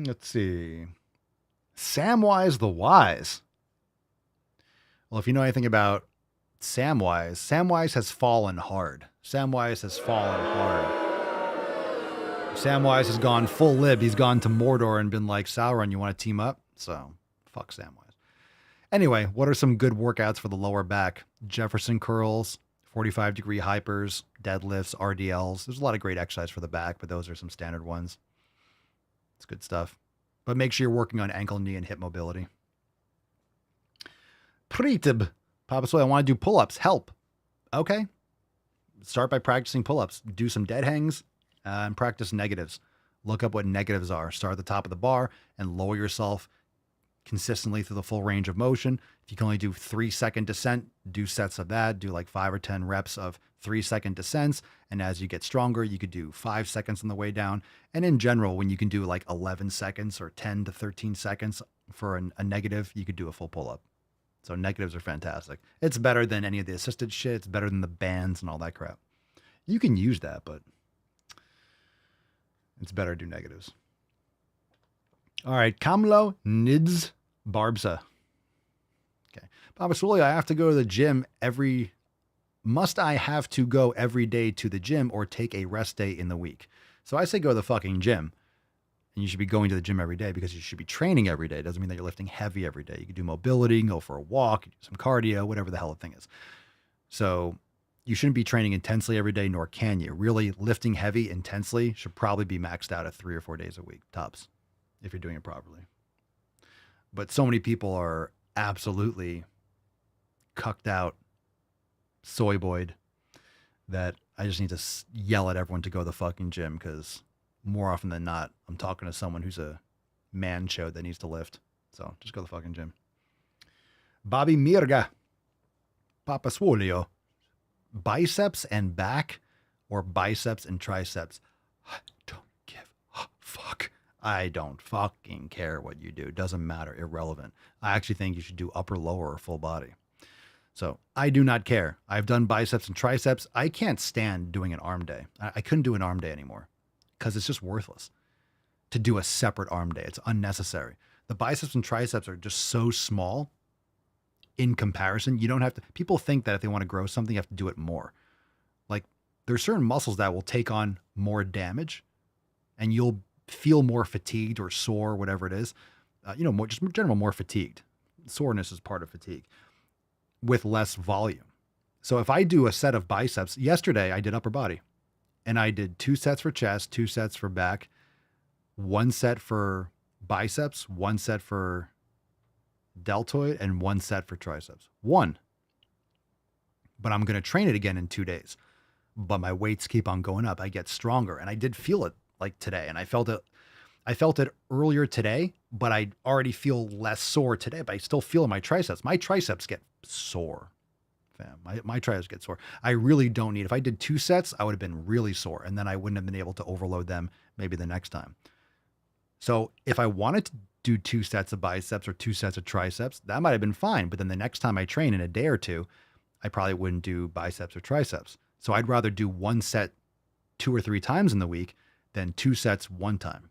Speaker 5: Let's see. Samwise the Wise. Well, if you know anything about Samwise has fallen hard. Samwise has gone full lib. He's gone to Mordor and been like, Sauron, you want to team up? So, fuck Samwise. Anyway, what are some good workouts for the lower back? Jefferson curls, 45-degree hypers, deadlifts, RDLs. There's a lot of great exercise for the back, but those are some standard ones. It's good stuff. But make sure you're working on ankle, knee, and hip mobility. Pritib. Papa Soy, I want to do pull-ups. Help. Okay. Start by practicing pull-ups. Do some dead hangs and practice negatives. Look up what negatives are. Start at the top of the bar and lower yourself consistently through the full range of motion. If you can only do 3-second descent, do sets of that. Do like 5 or 10 reps of 3-second descents. And as you get stronger, you could do 5 seconds on the way down. And in general, when you can do like 11 seconds or 10 to 13 seconds for a negative, you could do a full pull-up. So negatives are fantastic. It's better than any of the assisted shit. It's better than the bands and all that crap. You can use that, but it's better to do negatives. All right, Kamlo Nids Barbsa. Okay. Papa Swole, I have to go to the gym must I have to go every day to the gym or take a rest day in the week? So I say go to the fucking gym. And you should be going to the gym every day because you should be training every day. It doesn't mean that you're lifting heavy every day. You can do mobility, you can go for a walk, you do some cardio, whatever the hell the thing is. So you shouldn't be training intensely every day, nor can you. Really lifting heavy intensely should probably be maxed out at 3 or 4 days a week, tops, if you're doing it properly. But so many people are absolutely cucked out, soy boyed, that I just need to yell at everyone to go to the fucking gym because more often than not, I'm talking to someone who's a man chode that needs to lift. So just go to the fucking gym. Bobby Mirga. Papa Swolio. Biceps and back or biceps and triceps? I don't give a fuck. I don't fucking care what you do. Doesn't matter. Irrelevant. I actually think you should do upper, lower, or full body. So I do not care. I've done biceps and triceps. I can't stand doing an arm day. I couldn't do an arm day anymore because it's just worthless to do a separate arm day. It's unnecessary. The biceps and triceps are just so small in comparison. You don't have to, people think that if they want to grow something, you have to do it more. Like there's certain muscles that will take on more damage and you'll feel more fatigued or sore, whatever it is. More, just general, more fatigued. Soreness is part of fatigue with less volume. So if I do a set of biceps, yesterday I did upper body and I did 2 sets for chest, 2 sets for back, 1 set for biceps, 1 set for deltoid, and 1 set for triceps. 1. But I'm going to train it again in 2 days. But my weights keep on going up. I get stronger. And I did feel it like today. And I felt it earlier today, but I already feel less sore today, but I still feel my triceps. My triceps get sore, fam. My triceps get sore. I really don't need, if I did 2 sets, I would have been really sore. And then I wouldn't have been able to overload them maybe the next time. So if I wanted to do 2 sets of biceps or 2 sets of triceps, that might have been fine. But then the next time I train in a day or two, I probably wouldn't do biceps or triceps. So I'd rather do 1 set 2 or 3 times in the week than 2 sets 1 time.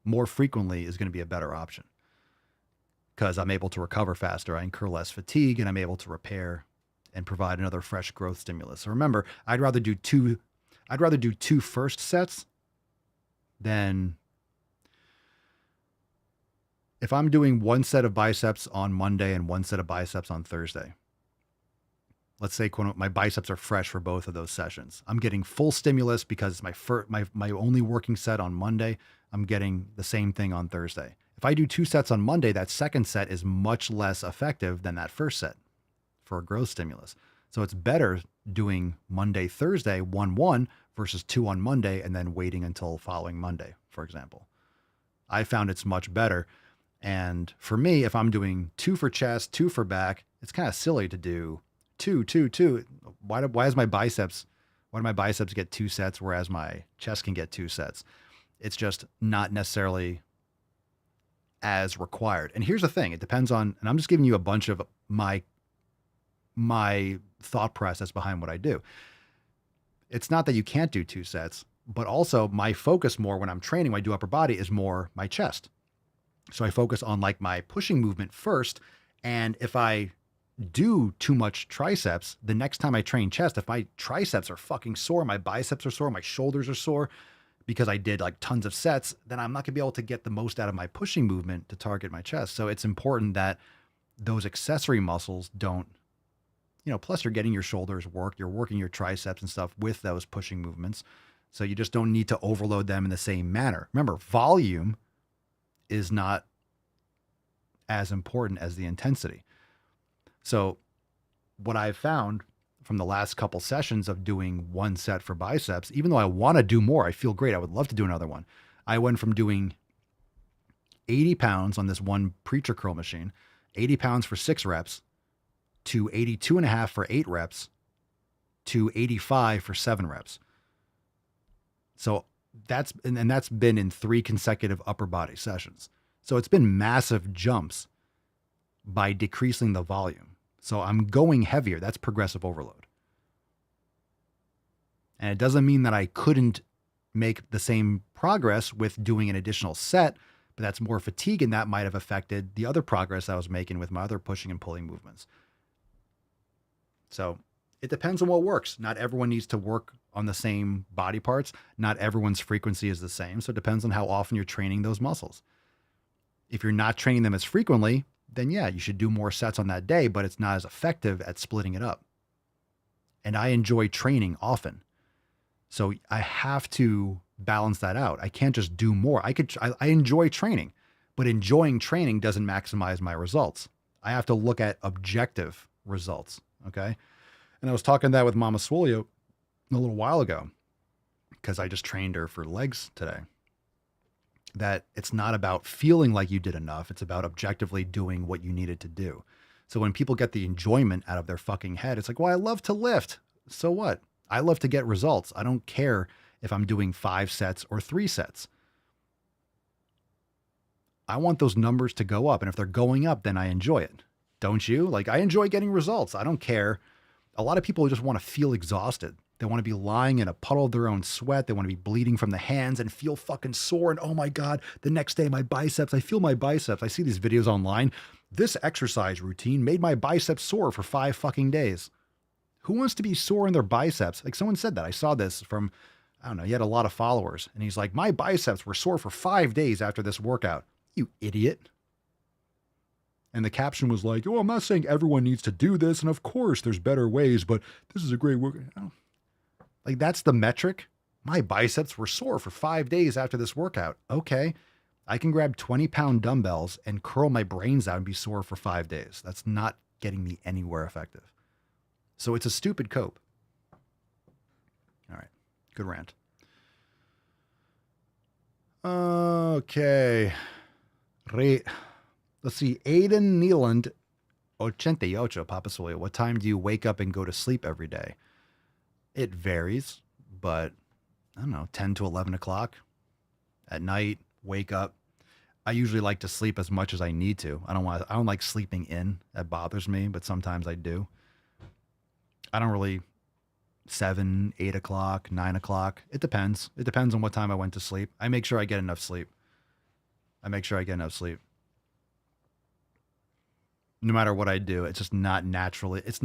Speaker 5: More frequently is going to be a better option because I'm able to recover faster. I incur less fatigue and I'm able to repair and provide another fresh growth stimulus. So remember, I'd rather do 2 first sets than if I'm doing 1 set of biceps on Monday and 1 set of biceps on Thursday. Let's say my biceps are fresh for both of those sessions. I'm getting full stimulus because it's my only working set on Monday. I'm getting the same thing on Thursday. If I do 2 sets on Monday, that second set is much less effective than that first set for a growth stimulus. So it's better doing Monday, Thursday, 1-1 versus 2 on Monday and then waiting until following Monday, for example. I found it's much better. And for me, if I'm doing 2 for chest, 2 for back, it's kind of silly to do 2, 2, 2. Why do my biceps get 2 sets, whereas my chest can get 2 sets? It's just not necessarily as required. And here's the thing. It depends on, and I'm just giving you a bunch of my thought process behind what I do. It's not that you can't do 2 sets, but also my focus more when I'm training, when I do upper body, is more my chest. So I focus on like my pushing movement first. And if I do too much triceps, the next time I train chest, if my triceps are fucking sore, my biceps are sore, my shoulders are sore because I did like tons of sets, then I'm not gonna be able to get the most out of my pushing movement to target my chest. So it's important that those accessory muscles don't, plus you're getting your shoulders worked, you're working your triceps and stuff with those pushing movements. So you just don't need to overload them in the same manner. Remember, volume is not as important as the intensity. So what I've found from the last couple sessions of doing 1 set for biceps, even though I want to do more, I feel great. I would love to do another one. I went from doing 80 pounds on this one preacher curl machine, 80 pounds for 6 reps, to 82.5 for 8 reps, to 85 for 7 reps. So that's been in 3 consecutive upper body sessions. So it's been massive jumps by decreasing the volume. So I'm going heavier. That's progressive overload. And it doesn't mean that I couldn't make the same progress with doing an additional set, but that's more fatigue, and that might have affected the other progress I was making with my other pushing and pulling movements. So it depends on what works. Not everyone needs to work on the same body parts. Not everyone's frequency is the same. So it depends on how often you're training those muscles. If you're not training them as frequently, then yeah, you should do more sets on that day, but it's not as effective at splitting it up. And I enjoy training often. So I have to balance that out. I can't just do more. I enjoy training, but enjoying training doesn't maximize my results. I have to look at objective results. Okay. And I was talking that with Mama Swolio a little while ago, because I just trained her for legs today, that it's not about feeling like you did enough. It's about objectively doing what you needed to do. So when people get the enjoyment out of their fucking head, it's like, well, I love to lift. So what? I love to get results. I don't care if I'm doing 5 sets or 3 sets. I want those numbers to go up. And if they're going up, then I enjoy it. Don't you? Like, I enjoy getting results. I don't care. A lot of people just want to feel exhausted. They want to be lying in a puddle of their own sweat. They want to be bleeding from the hands and feel fucking sore. And oh my God, the next day, my biceps, I feel my biceps. I see these videos online. This exercise routine made my biceps sore for 5 fucking days. Who wants to be sore in their biceps? Like, someone said that. I saw this from, I don't know, he had a lot of followers. And he's like, my biceps were sore for 5 days after this workout. You idiot. And the caption was like, oh, I'm not saying everyone needs to do this. And of course, there's better ways, but this is a great workout. Oh. Like, that's the metric. My biceps were sore for 5 days after this workout. Okay. I can grab 20-pound dumbbells and curl my brains out and be sore for 5 days. That's not getting me anywhere effective. So it's a stupid cope. All right. Good rant. Okay. Let's see. Aiden Neeland, 88, Papa Swolio. What time do you wake up and go to sleep every day? It varies, but I don't know, 10 to 11 o'clock at night, wake up. I usually like to sleep as much as I need to. I don't like sleeping in. That bothers me, but sometimes I do. I don't really 7, 8 o'clock, 9 o'clock. It depends. It depends on what time I went to sleep. I make sure I get enough sleep. No matter what I do, it's just not naturally. It's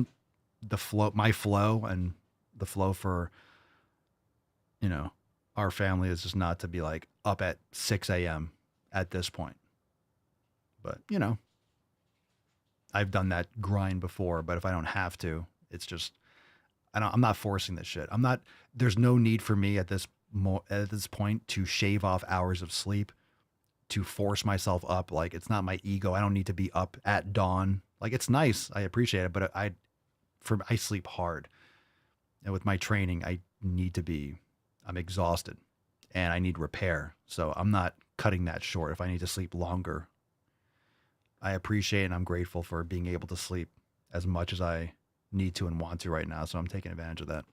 Speaker 5: the flow, my flow, and the flow for, our family is just not to be like up at 6 a.m. at this point. But, I've done that grind before, but if I don't have to, it's just, I'm not forcing this shit. There's no need for me at this point to shave off hours of sleep, to force myself up. Like, it's not my ego. I don't need to be up at dawn. Like, it's nice. I appreciate it, but I sleep hard. And with my training, I'm exhausted and I need repair. So I'm not cutting that short. If I need to sleep longer, I appreciate and I'm grateful for being able to sleep as much as I need to and want to right now. So I'm taking advantage of that.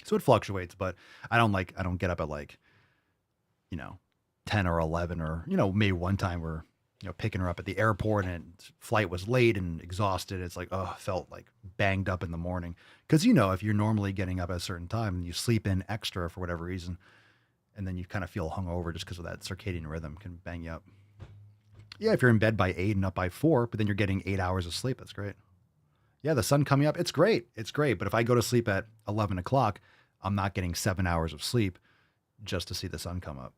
Speaker 5: So it fluctuates, but I don't get up at 10 or 11 or, maybe one time we're, picking her up at the airport and flight was late and exhausted. It's like, oh, I felt like banged up in the morning. Cause if you're normally getting up at a certain time and you sleep in extra for whatever reason, and then you kind of feel hungover just because of that circadian rhythm can bang you up. Yeah. If you're in bed by 8 and up by 4, but then you're getting 8 hours of sleep, that's great. Yeah. The sun coming up, it's great. It's great. But if I go to sleep at 11 o'clock, I'm not getting 7 hours of sleep just to see the sun come up.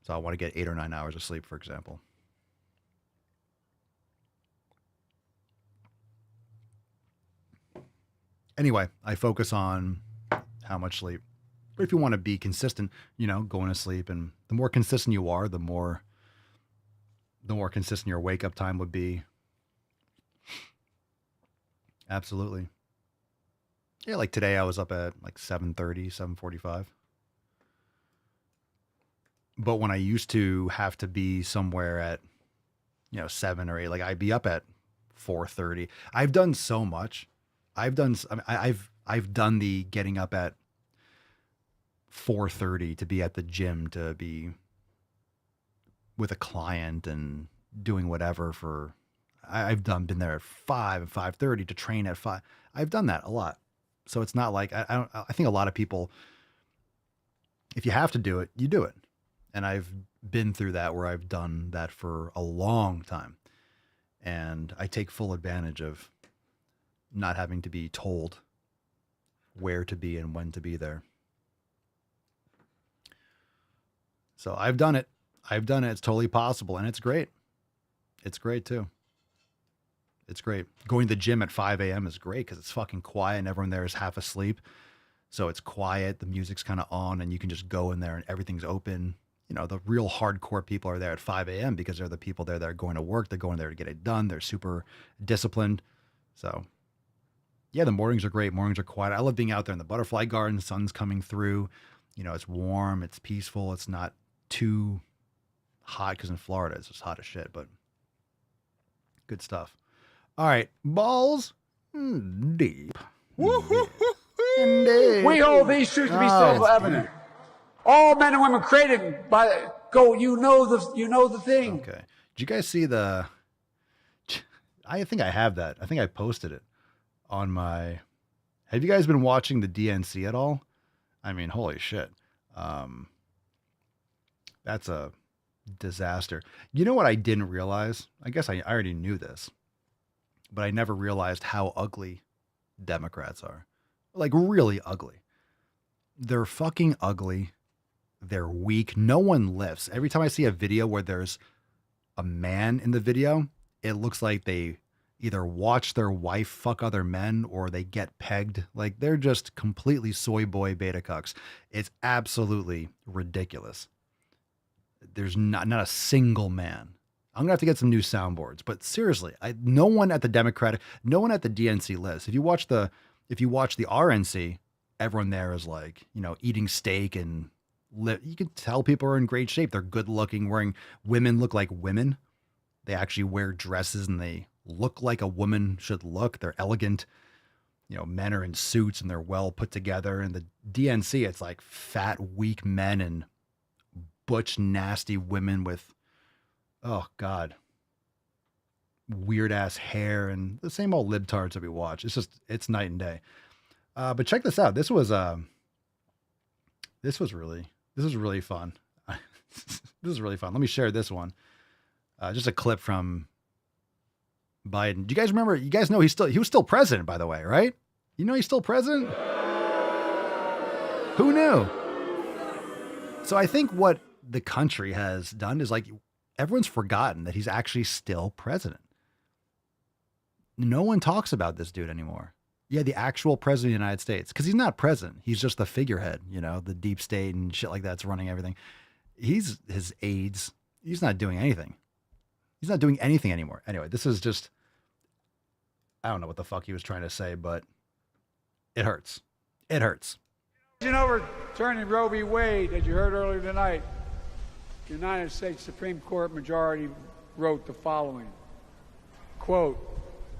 Speaker 5: So I want to get 8 or 9 hours of sleep, for example. Anyway, I focus on how much sleep. But if you want to be consistent, going to sleep, and the more consistent you are, the more consistent your wake up time would be. Absolutely. Yeah, like today I was up at 7:30, 7:45. But when I used to have to be somewhere at, 7 or 8, I'd be up at 4:30. I've done so much. I've done the getting up at 4:30 to be at the gym, to be with a client and doing whatever been there at 5 and 5:30 to train at 5. I've done that a lot. So it's not like, I think a lot of people, if you have to do it, you do it. And I've been through that where I've done that for a long time. And I take full advantage of not having to be told where to be and when to be there. So I've done it. It's totally possible. And it's great. It's great too. It's great. Going to the gym at 5 a.m. is great because it's fucking quiet and everyone there is half asleep. So it's quiet. The music's kind of on and you can just go in there and everything's open. You know, the real hardcore people are there at 5 a.m. because they're the people there that are going to work. They're going there to get it done. They're super disciplined. So yeah, the mornings are great. Mornings are quiet. I love being out there in the butterfly garden. Sun's coming through. You know, it's warm. It's peaceful. It's not too hot because in Florida it's just hot as shit, but good stuff. All right, balls deep. Indeed.
Speaker 15: We hold these truths to be self-evident. All men and women created by go. You know the thing.
Speaker 5: Okay. Did you guys see the? I think I have that. I think I posted it on my. Have you guys been watching the DNC at all? I mean, holy shit. That's a disaster. You know what I didn't realize? I guess I already knew this, but I never realized how ugly Democrats are. Like really ugly. They're fucking ugly. They're weak. No one lifts. Every time I see a video where there's a man in the video, it looks like they either watch their wife fuck other men or they get pegged. Like they're just completely soy boy beta cucks. It's absolutely ridiculous. There's not a single man. I'm gonna have to get some new soundboards, but seriously, no one at the DNC lives. If you watch the RNC, everyone there is like, you know, eating steak and you can tell people are in great shape. They're good looking, women look like women. They actually wear dresses and they look like a woman should look. They're elegant. You know, men are in suits and they're well put together. And the DNC, it's like fat, weak men and butch, nasty women with, oh God, weird ass hair and the same old libtards that we watch. It's night and day. But check this out. This was really fun. This is really fun. Let me share this one. Just a clip from Biden. Do you guys remember? You guys know he was still president, by the way, right? You know he's still president? Who knew? So I think what the country has done is like everyone's forgotten that he's actually still president. No one talks about this dude anymore. Yeah, the actual president of the United States. Because he's not president. He's just the figurehead, you know, the deep state and shit like that's running everything. He's his aides. He's not doing anything. He's not doing anything anymore. Anyway, this is just, I don't know what the fuck he was trying to say, but it hurts. It hurts.
Speaker 15: Overturning Roe v. Wade, as you heard earlier tonight, the United States Supreme Court majority wrote the following, quote,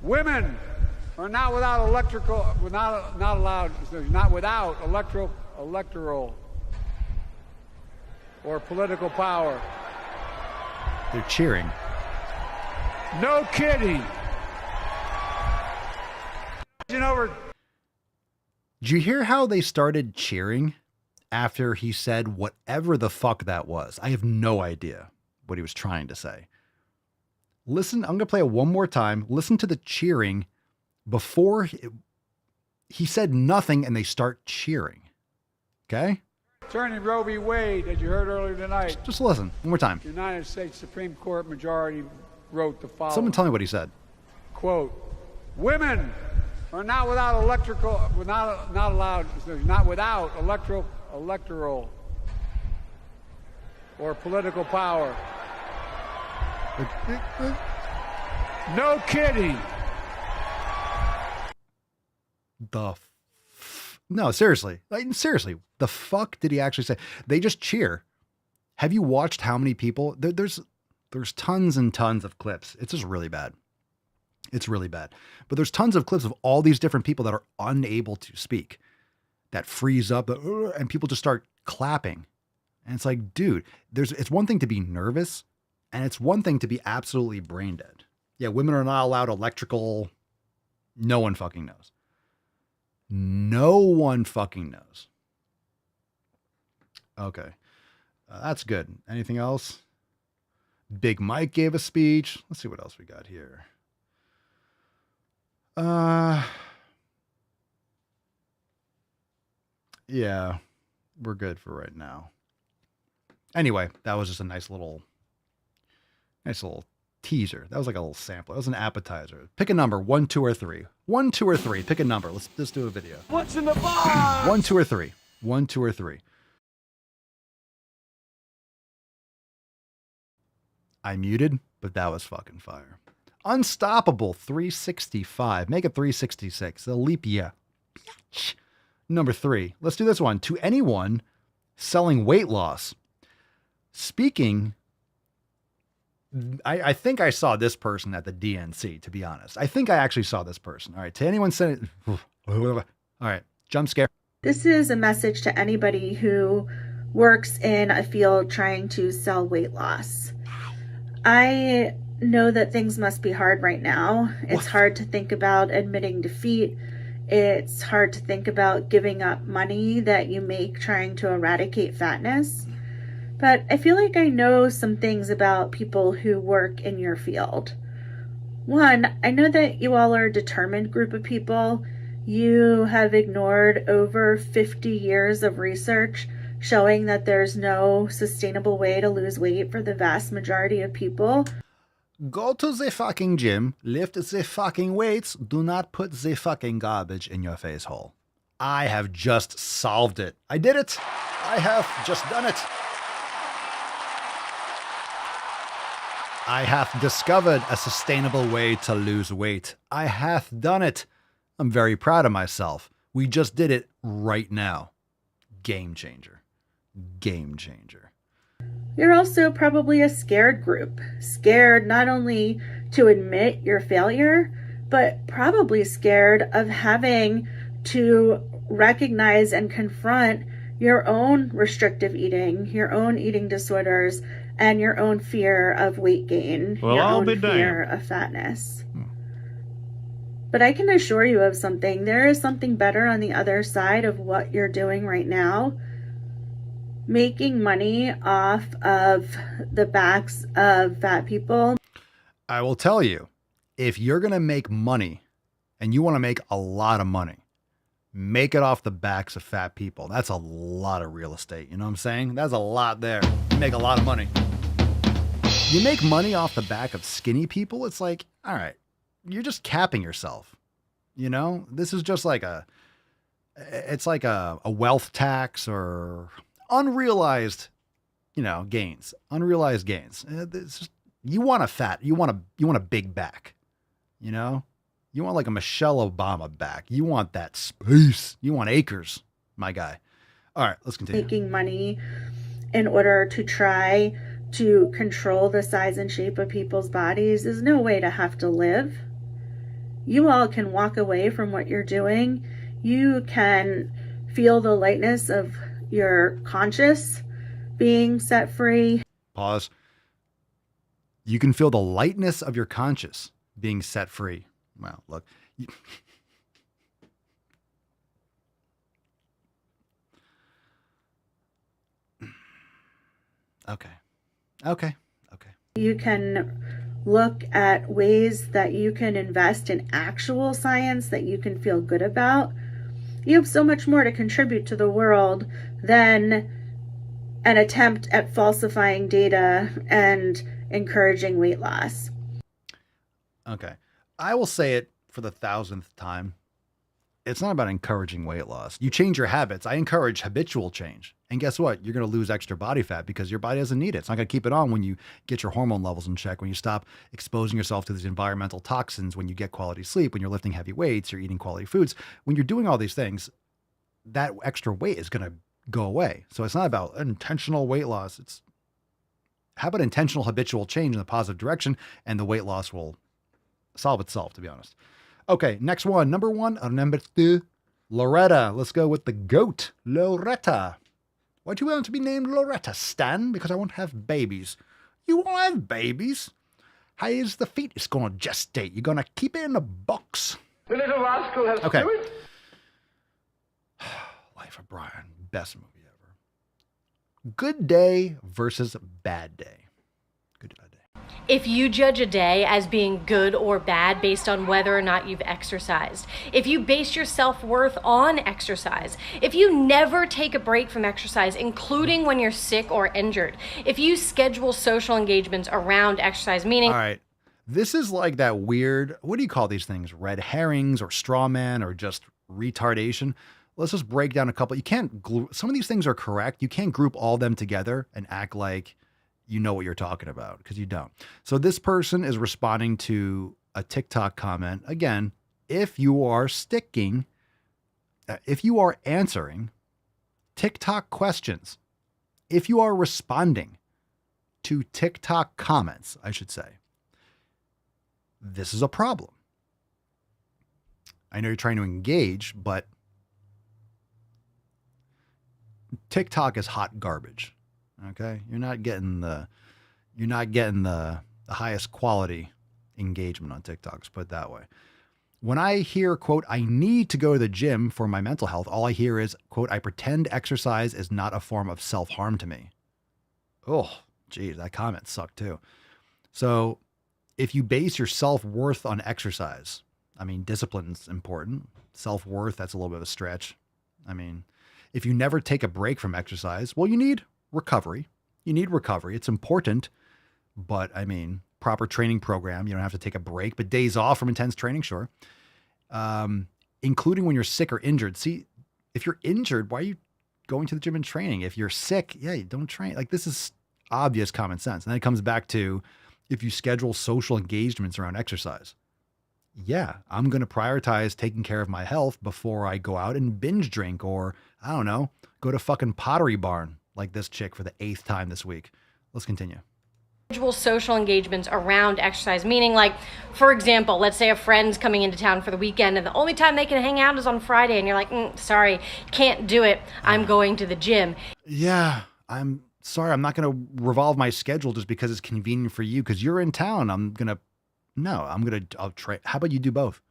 Speaker 15: women are not without electoral or political power.
Speaker 5: They're cheering.
Speaker 15: No kidding.
Speaker 5: Did you hear how they started cheering after he said whatever the fuck that was? I have no idea what he was trying to say. Listen, I'm going to play it one more time. Listen to the cheering before he said nothing and they start cheering. Okay?
Speaker 15: Turning Roe v. Wade, as you heard earlier tonight.
Speaker 5: Just listen one more time.
Speaker 15: The United States Supreme Court majority wrote the following.
Speaker 5: Someone tell me what he said.
Speaker 15: Quote, women are not without electoral or political power. No kidding.
Speaker 5: No, seriously. Seriously, the fuck did he actually say? They just cheer. Have you watched how many people? There's tons and tons of clips. It's just really bad. It's really bad. But there's tons of clips of all these different people that are unable to speak, that freeze up, and people just start clapping. And it's like, dude, it's one thing to be nervous, and it's one thing to be absolutely brain dead. Yeah, women are not allowed electrical. No one fucking knows. No one fucking knows. Okay. That's good. Anything else? Big Mike gave a speech. Let's see what else we got here. Yeah, we're good for right now. Anyway, that was just a nice little teaser. That was like a little sample. That was an appetizer. Pick a number, 1, 2, or 3. 1, 2, or 3. Pick a number. Let's just do a video.
Speaker 10: What's in the box?
Speaker 5: 1, 2, or 3. 1, 2, or 3. I muted, but that was fucking fire. Unstoppable 365. Make it 366. A leap year. Bitch. Number 3. Let's do this one. To anyone selling weight loss. Speaking, I think I saw this person at the DNC, to be honest. I think I actually saw this person. All right. To anyone saying, all right. Jump scare.
Speaker 9: This is a message to anybody who works in a field trying to sell weight loss. I know that things must be hard right now. It's hard to think about admitting defeat. It's hard to think about giving up money that you make trying to eradicate fatness. But I feel like I know some things about people who work in your field. One, I know that you all are a determined group of people. You have ignored over 50 years of research showing that there's no sustainable way to lose weight for the vast majority of people.
Speaker 5: Go to the fucking gym, lift the fucking weights, do not put the fucking garbage in your face hole. I have just solved it. I did it. I have just done it. I have discovered a sustainable way to lose weight. I have done it. I'm very proud of myself. We just did it right now. Game changer. Game changer.
Speaker 9: You're also probably a scared group. Scared not only to admit your failure, but probably scared of having to recognize and confront your own restrictive eating, your own eating disorders, and your own fear of weight gain, your own fear of fatness. But I can assure you of something. There is something better on the other side of what you're doing right now. Making money off of the backs of fat people.
Speaker 5: I will tell you, if you're going to make money and you want to make a lot of money, make it off the backs of fat people. That's a lot of real estate. You know what I'm saying? That's a lot there. You make a lot of money. You make money off the back of skinny people. It's like, all right, you're just capping yourself. You know, this is just like it's like a wealth tax or unrealized, gains, unrealized gains. It's just, you want a big back, you want like a Michelle Obama back. You want that space. You want acres, my guy. All right, let's continue.
Speaker 9: Making money in order to try to control the size and shape of people's bodies is no way to have to live. You all can walk away from what you're doing. You can feel the lightness of your conscious being set free.
Speaker 5: Pause. You can feel the lightness of your conscious being set free. Well, look. Okay.
Speaker 9: You can look at ways that you can invest in actual science that you can feel good about. You have so much more to contribute to the world than an attempt at falsifying data and encouraging weight loss.
Speaker 5: Okay. I will say it for the 1,000th time. It's not about encouraging weight loss. You change your habits. I encourage habitual change. And guess what? You're going to lose extra body fat because your body doesn't need it. It's not going to keep it on when you get your hormone levels in check, when you stop exposing yourself to these environmental toxins, when you get quality sleep, when you're lifting heavy weights, you're eating quality foods. When you're doing all these things, that extra weight is going to go away. So it's not about intentional weight loss. It's how about intentional habitual change in the positive direction, and the weight loss will solve itself, to be honest. Okay, next one. Number 2, Loretta. Let's go with the GOAT, Loretta. Why do you want to be named Loretta, Stan? Because I won't have babies. You won't have babies? How is the fetus going to gestate? You're going to keep it in a box.
Speaker 14: The little rascal has
Speaker 5: Okay.
Speaker 14: to do it.
Speaker 5: Life of Brian, best movie ever. Good day versus bad day. Good to bad day.
Speaker 19: If you judge a day as being good or bad based on whether or not you've exercised, if you base your self-worth on exercise, if you never take a break from exercise, including when you're sick or injured, if you schedule social engagements around exercise, meaning...
Speaker 5: All right. This is like that weird, what do you call these things? Red herrings or straw man or just retardation? Let's just break down a couple. You can't glue, some of these things are correct. You can't group all of them together and act like you know what you're talking about, because you don't. So this person is responding to a TikTok comment. Again, if you are answering TikTok questions, if you are responding to TikTok comments, I should say, this is a problem. I know you're trying to engage, but TikTok is hot garbage. Okay. You're not getting the highest quality engagement on TikTok, let's put it that way. When I hear, quote, I need to go to the gym for my mental health, all I hear is, quote, I pretend exercise is not a form of self-harm to me. Oh, geez, that comment sucked too. So if you base your self-worth on exercise, I mean, discipline's important. Self-worth, that's a little bit of a stretch. I mean, if you never take a break from exercise, well, you need recovery. You need recovery. It's important. But I mean, proper training program, you don't have to take a break, but days off from intense training, sure. Including when you're sick or injured. See, if you're injured, why are you going to the gym and training? If you're sick, yeah, you don't train. Like, this is obvious common sense. And then it comes back to, if you schedule social engagements around exercise, yeah, I'm going to prioritize taking care of my health before I go out and binge drink, or I don't know, go to fucking Pottery Barn like this chick for the 8th time this week. Let's continue.
Speaker 19: Social engagements around exercise, meaning, like, for example, let's say a friend's coming into town for the weekend and the only time they can hang out is on Friday, and you're like, sorry, can't do it. I'm going to the gym.
Speaker 5: Yeah, I'm sorry. I'm not going to revolve my schedule just because it's convenient for you because you're in town. I'll try. How about you do both?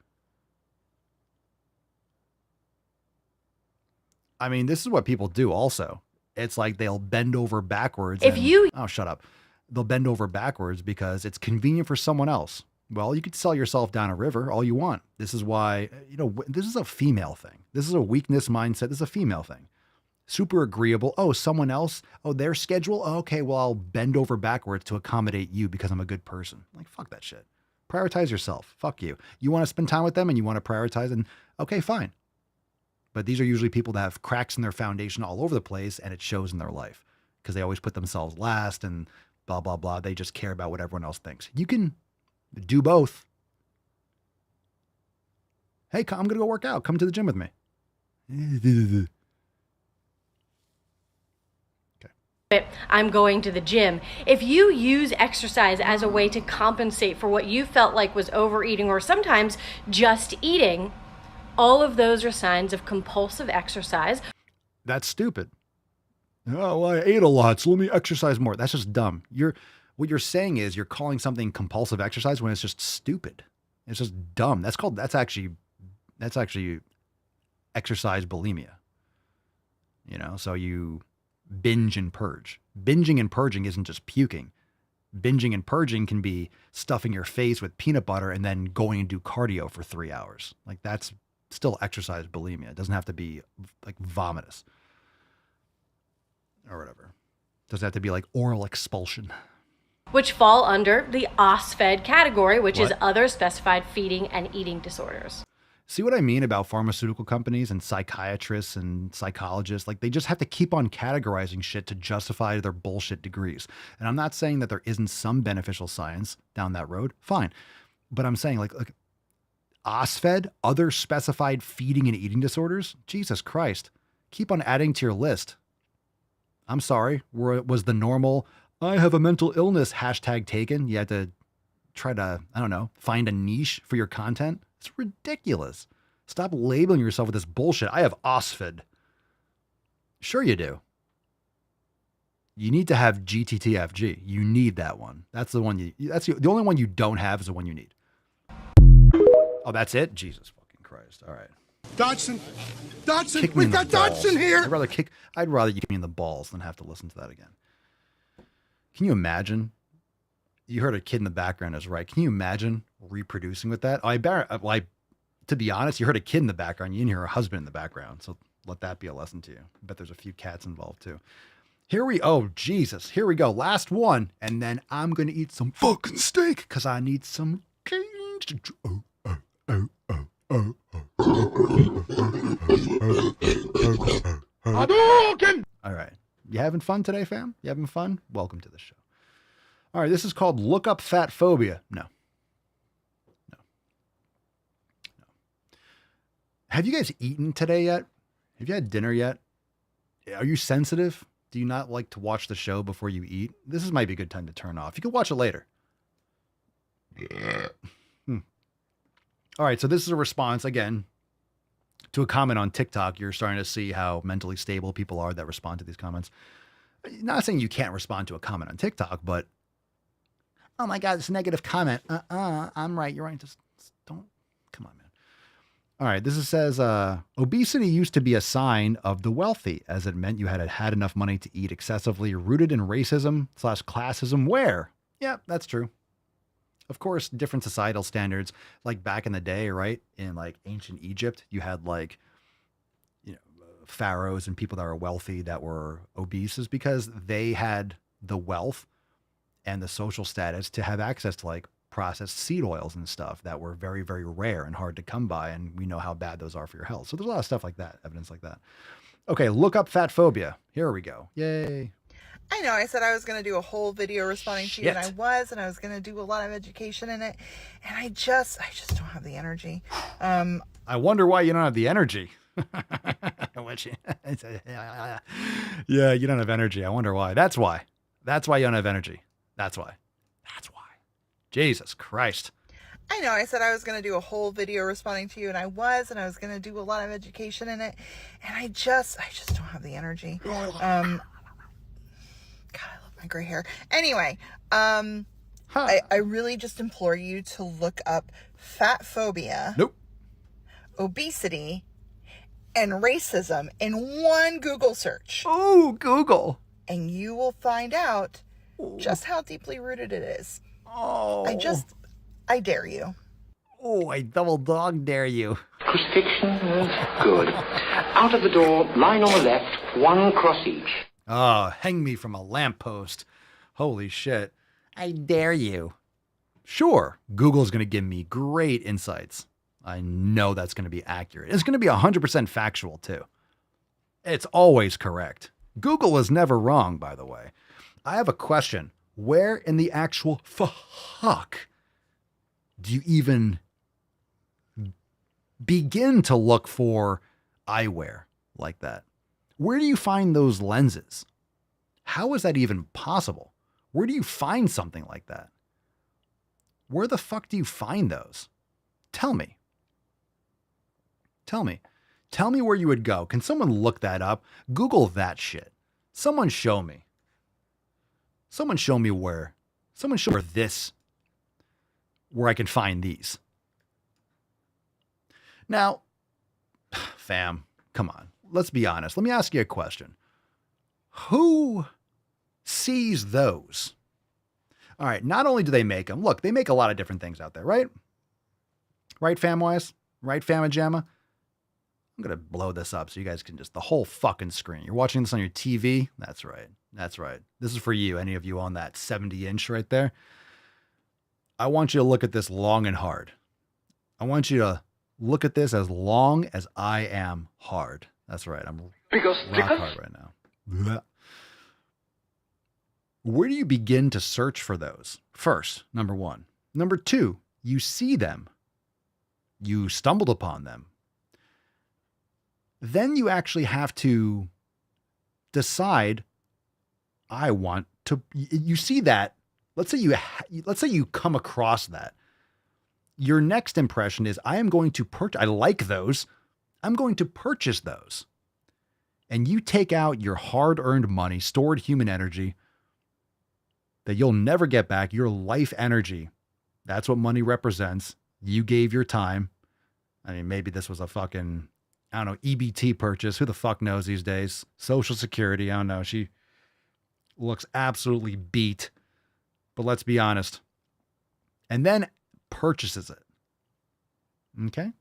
Speaker 5: I mean, this is what people do also. It's like they'll bend over backwards. Oh, shut up. They'll bend over backwards because it's convenient for someone else. Well, you could sell yourself down a river all you want. This is why, this is a female thing. This is a weakness mindset. This is a female thing. Super agreeable. Oh, someone else. Oh, their schedule. Oh, okay. Well, I'll bend over backwards to accommodate you because I'm a good person. Like, fuck that shit. Prioritize yourself. Fuck you. You want to spend time with them and you want to prioritize, and okay, fine. But these are usually people that have cracks in their foundation all over the place, and it shows in their life because they always put themselves last and blah, blah, blah. They just care about what everyone else thinks. You can do both. Hey, I'm going to go work out. Come to the gym with me.
Speaker 19: I'm going to the gym. If you use exercise as a way to compensate for what you felt like was overeating or sometimes just eating, all of those are signs of compulsive exercise.
Speaker 5: That's stupid. Oh, well, I ate a lot, so let me exercise more. That's just dumb. What you're saying is you're calling something compulsive exercise when it's just stupid. It's just dumb. That's actually exercise bulimia. So you binge and purge. Binging and purging isn't just puking. Binging and purging can be stuffing your face with peanut butter and then going and do cardio for 3 hours. Like, that's still exercise bulimia. It doesn't have to be like vomitous or whatever. It doesn't have to be like oral expulsion.
Speaker 19: Which fall under the OSFED category, which is other specified feeding and eating disorders.
Speaker 5: See what I mean about pharmaceutical companies and psychiatrists and psychologists? Like, they just have to keep on categorizing shit to justify their bullshit degrees. And I'm not saying that there isn't some beneficial science down that road. Fine. But I'm saying, like OSFED, other specified feeding and eating disorders. Jesus Christ. Keep on adding to your list. I'm sorry. Was the normal, I have a mental illness hashtag taken? You had to try to, I don't know, find a niche for your content? It's ridiculous. Stop labeling yourself with this bullshit. I have OSFED. Sure you do. You need to have GTTFG. You need that one. That's the one the only one you don't have is the one you need. Oh, that's it? Jesus fucking Christ. All right.
Speaker 20: Dodson! Dodson!
Speaker 5: Kick me in
Speaker 20: We've
Speaker 5: the
Speaker 20: got
Speaker 5: balls.
Speaker 20: Dodson here!
Speaker 5: I'd rather you kick me in the balls than have to listen to that again. Can you imagine? You heard a kid in the background is right. Can you imagine reproducing with that? To be honest, you heard a kid in the background. You didn't hear a husband in the background. So let that be a lesson to you. I bet there's a few cats involved too. Oh, Jesus. Here we go. Last one. And then I'm going to eat some fucking steak because I need some change. All right. You having fun today, fam? You having fun? Welcome to the show. All right. This is called Look Up Fat Phobia. No. Have you guys eaten today yet? Have you had dinner yet? Are you sensitive? Do you not like to watch the show before you eat? This might be a good time to turn off. You can watch it later. All right, so this is a response, again, to a comment on TikTok. You're starting to see how mentally stable people are that respond to these comments. Not saying you can't respond to a comment on TikTok, but, oh my God, it's a negative comment. I'm right, you're right. Just don't, come on, man. All right, says, obesity used to be a sign of the wealthy, as it meant you had enough money to eat excessively, rooted in racism/classism. Where? Yeah, that's true. Of course, different societal standards, like back in the day, right? In like ancient Egypt, you had pharaohs and people that were wealthy that were obese, is because they had the wealth and the social status to have access to like processed seed oils and stuff that were very, very rare and hard to come by. And we know how bad those are for your health. So there's a lot of stuff like that, evidence like that. Okay, look up fat phobia. Here we go. Yay.
Speaker 21: I know. I said I was going to do a whole video responding to you, and I was going to do a lot of education in it, and I just don't have the energy.
Speaker 5: I wonder why you don't have the energy. Yeah, you don't have energy. I wonder why. That's why you don't have energy. That's why. Jesus Christ.
Speaker 21: I know. I said I was going to do a whole video responding to you, and I was going to do a lot of education in it, and I just don't have the energy. God, I love my gray hair. Anyway, I really just implore you to look up fat phobia, obesity, and racism in one Google search.
Speaker 5: Oh, Google.
Speaker 21: And you will find out just how deeply rooted it is.
Speaker 5: Oh.
Speaker 21: I dare you.
Speaker 5: Oh, I double dog dare you.
Speaker 22: Crucifixion is good. Out of the door, line on the left, one cross each.
Speaker 5: Oh, hang me from a lamppost. Holy shit. I dare you. Sure, Google's going to give me great insights. I know that's going to be accurate. It's going to be 100% factual, too. It's always correct. Google is never wrong, by the way. I have a question. Where in the actual fuck do you even begin to look for eyewear like that? Where do you find those lenses? How is that even possible? Where do you find something like that? Where the fuck do you find those? Tell me. Tell me where you would go. Can someone look that up? Google that shit. Someone show me. Someone show me where. Someone show me where I can find these. Now, fam, come on. Let's be honest. Let me ask you a question. Who sees those? All right. Not only do they make them, look, they make a lot of different things out there, right? Right, fam-wise? Right, fam-a-jamma? I'm going to blow this up so you guys can the whole fucking screen. You're watching this on your TV? That's right. That's right. This is for you, any of you on that 70-inch right there. I want you to look at this long and hard. I want you to look at this as long as I am hard. That's right. I'm rock hard right now. Blah. Where do you begin to search for those? First, number one. Number two, you see them. You stumbled upon them. Then you actually have to decide, I want to, you see that. Let's say you come across that. Your next impression is, I am going to purchase, I like those. I'm going to purchase those. And you take out your hard-earned money, stored human energy that you'll never get back, your life energy. That's what money represents. You gave your time. I mean, maybe this was a fucking I don't know, EBT purchase. Who the fuck knows these days? Social Security. I don't know. She looks absolutely beat. But let's be honest. And then purchases it. Okay?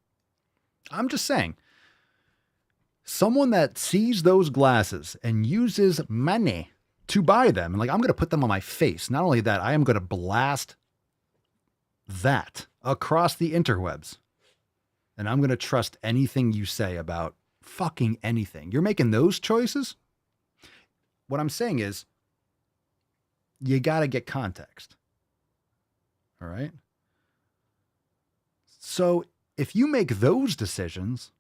Speaker 5: I'm just saying. Someone that sees those glasses and uses money to buy them, and like, I'm going to put them on my face. Not only that, I am going to blast that across the interwebs. And I'm going to trust anything you say about fucking anything. You're making those choices? What I'm saying is, you got to get context. All right? So if you make those decisions,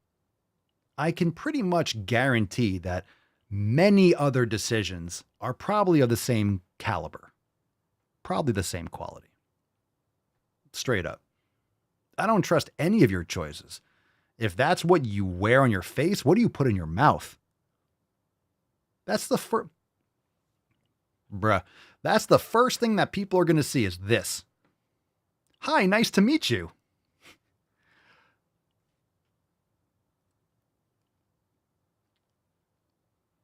Speaker 5: I can pretty much guarantee that many other decisions are probably of the same caliber, probably the same quality. Straight up. I don't trust any of your choices. If that's what you wear on your face, what do you put in your mouth? That's the first... Bruh. That's the first thing that people are going to see is this. Hi, nice to meet you.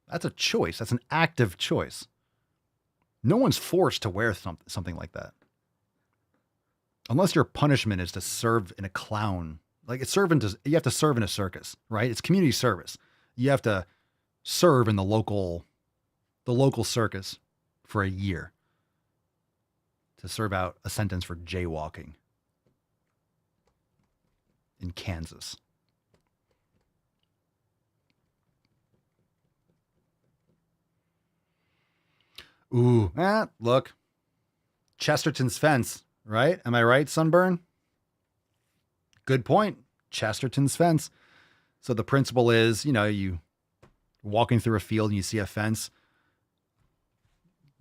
Speaker 5: That's a choice. That's an active choice. No one's forced to wear something like that. Unless your punishment is to serve in a clown. Like you have to serve in a circus, right? It's community service. You have to serve in the local circus for a year to serve out a sentence for jaywalking in Kansas. Ooh, look. Chesterton's fence, right? Am I right, Sunburn? Good point. Chesterton's fence. So the principle is, you walking through a field and you see a fence.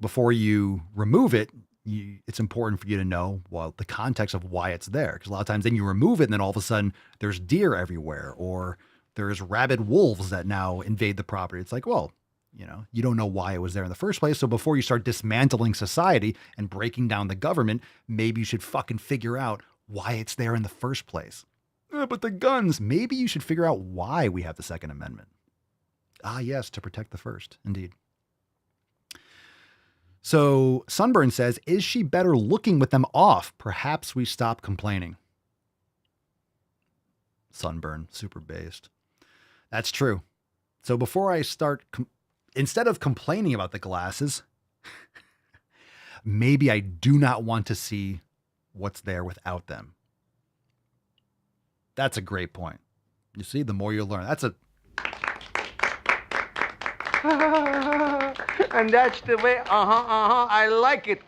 Speaker 5: Before you remove it, it's important for you to know, the context of why it's there. Because a lot of times then you remove it and then all of a sudden there's deer everywhere or there's rabid wolves that now invade the property. It's like, well, you don't know why it was there in the first place. So before you start dismantling society and breaking down the government, maybe you should fucking figure out why it's there in the first place. But the guns, maybe you should figure out why we have the Second Amendment. Ah, yes, to protect the first. Indeed. So Sunburn says, is she better looking with them off? Perhaps we stop complaining. Sunburn, super based. That's true. So before I start... Instead of complaining about the glasses, maybe I do not want to see what's there without them. That's a great point. You see, the more you learn. That's a...
Speaker 14: And that's the way, I like it.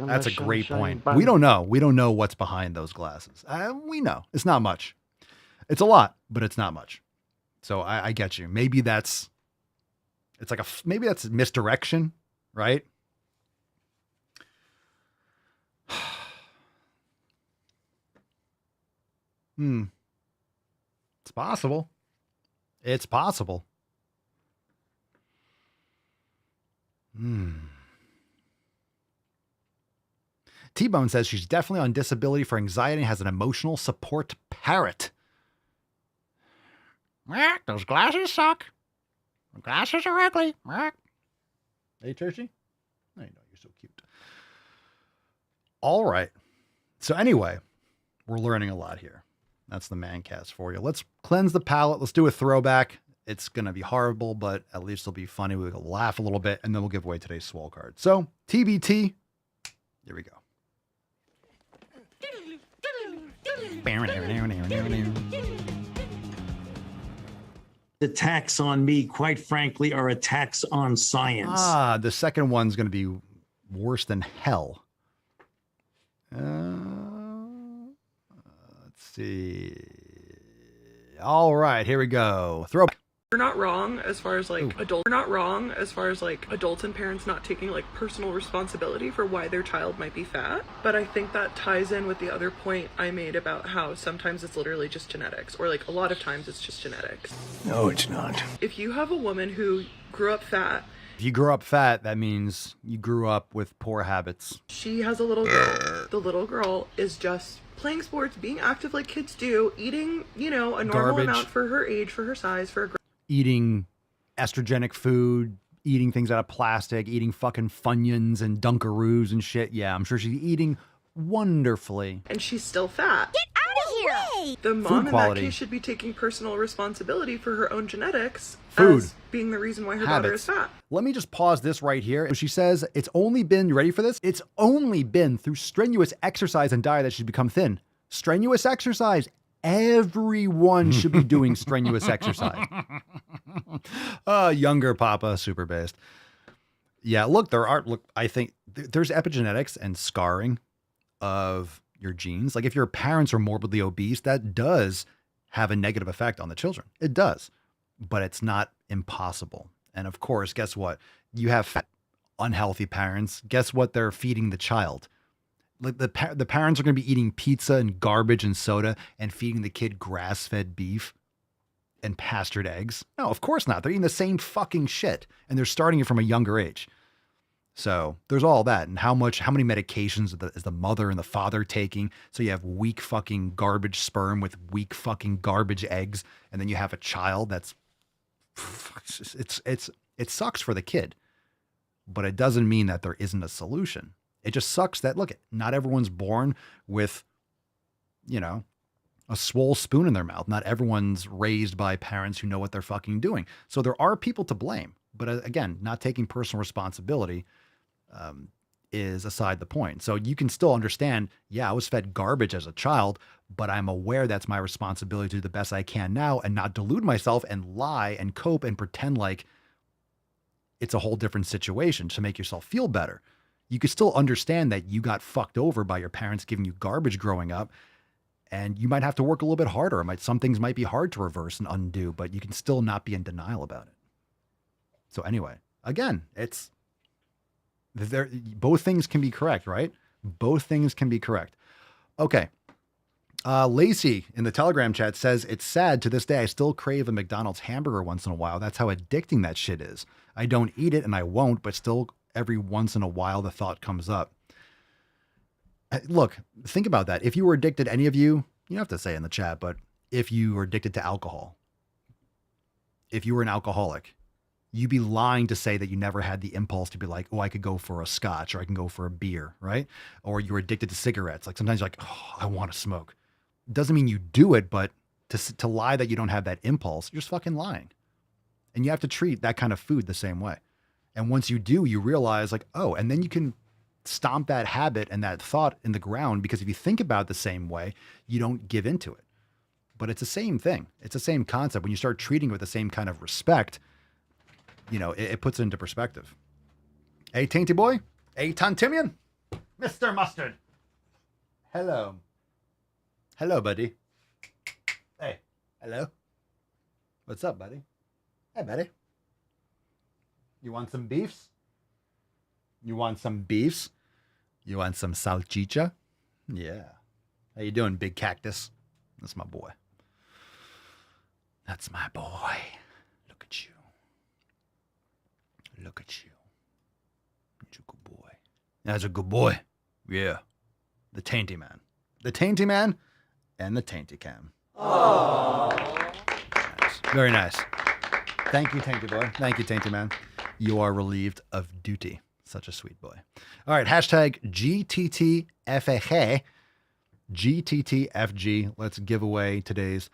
Speaker 5: That's a great point. We don't know. We don't know what's behind those glasses. We know. It's not much. It's a lot, but it's not much. So I get you. Maybe that's... It's like maybe that's misdirection, right? It's possible. It's possible. T-Bone says she's definitely on disability for anxiety and has an emotional support parrot. Those glasses suck. The glasses are ugly. Hey, Churchy. I know you're so cute. All right. So anyway, we're learning a lot here. That's the man cast for you. Let's cleanse the palate. Let's do a throwback. It's going to be horrible, but at least it'll be funny. We'll laugh a little bit, and then we'll give away today's swole card. So, TBT. Here we go.
Speaker 2: Attacks on me, quite frankly, are attacks on science.
Speaker 5: The second one's going to be worse than hell. Let's see. All right, here we go. Throw.
Speaker 3: You're not wrong as far as adults. You're not wrong as far as adults and parents not taking personal responsibility for why their child might be fat. But I think that ties in with the other point I made about how sometimes it's literally just genetics, or a lot of times it's just genetics.
Speaker 6: No, it's not.
Speaker 3: If you have a woman who grew up fat
Speaker 5: If you grew up fat, that means you grew up with poor habits.
Speaker 3: She has a little girl. The little girl is just playing sports, being active like kids do, eating, a normal
Speaker 5: Garbage.
Speaker 3: amount for her age, for her size, for her
Speaker 5: Eating estrogenic food, eating things out of plastic, eating fucking Funyuns and Dunkaroos and shit. Yeah, I'm sure she's eating wonderfully.
Speaker 3: and she's still fat.
Speaker 13: Get out of here!
Speaker 3: The mom in that
Speaker 5: quality.
Speaker 3: case should be taking personal responsibility for her own genetics
Speaker 5: Food.
Speaker 3: as being the reason why her daughter is fat.
Speaker 5: Let me just pause this right here. She says it's only been, you ready for this? It's only been through strenuous exercise and diet that she's become thin. Strenuous exercise. Everyone should be doing strenuous exercise. Younger Papa, super based. Yeah, look, I think there's epigenetics and scarring of your genes. Like if your parents are morbidly obese, that does have a negative effect on the children. It does, but it's not impossible. And of course, guess what? You have fat, unhealthy parents. Guess what they're feeding the child? Like the parents are going to be eating pizza and garbage and soda and feeding the kid grass-fed beef and pastured eggs. No, of course not. They're eating the same fucking shit, and they're starting it from a younger age. So there's all that, and how many medications is the mother and the father taking? So you have weak fucking garbage sperm with weak fucking garbage eggs, and then you have a child that's it sucks for the kid, but it doesn't mean that there isn't a solution. It just sucks that look, not everyone's born with, a swole spoon in their mouth. Not everyone's raised by parents who know what they're fucking doing. So there are people to blame, but again, not taking personal responsibility is aside the point. So you can still understand, yeah, I was fed garbage as a child, but I'm aware that's my responsibility to do the best I can now and not delude myself and lie and cope and pretend like it's a whole different situation to make yourself feel better. You could still understand that you got fucked over by your parents giving you garbage growing up, and you might have to work a little bit harder. Some things might be hard to reverse and undo, but you can still not be in denial about it. So anyway, again, both things can be correct, right? Both things can be correct. Okay. Lacey in the Telegram chat says, it's sad to this day, I still crave a McDonald's hamburger once in a while. That's how addicting that shit is. I don't eat it and I won't, but still every once in a while, the thought comes up. Look, think about that. If you were addicted, any of you don't have to say in the chat, but if you were addicted to alcohol, if you were an alcoholic, you'd be lying to say that you never had the impulse to be like, oh, I could go for a scotch or I can go for a beer, right? Or you're addicted to cigarettes. Like sometimes you're like, oh, I want to smoke. Doesn't mean you do it, but to lie that you don't have that impulse, you're just fucking lying. And you have to treat that kind of food the same way. And once you do, you realize like, oh, and then you can stomp that habit and that thought in the ground, because if you think about it the same way, you don't give into it. But it's the same thing. It's the same concept. When you start treating it with the same kind of respect, it puts it into perspective. Hey, Tainty Boy. Hey, Tontimian. Mr. Mustard. Hello. Hello, buddy. Hey. Hello. What's up, buddy? Hey, buddy. You want some beefs? You want some beefs? You want some salchicha? Yeah. How you doing, big cactus? That's my boy. That's my boy. Look at you. Look at you. You're a good boy. That's a good boy. Yeah. The Tainty Man. The Tainty Man and the Tainty Cam. Aww. Nice. Very nice. Thank you, Tainty Boy. Thank you, Tainty Man. You are relieved of duty. Such a sweet boy. All right. Hashtag GTTFG. GTTFG. Let's give away today's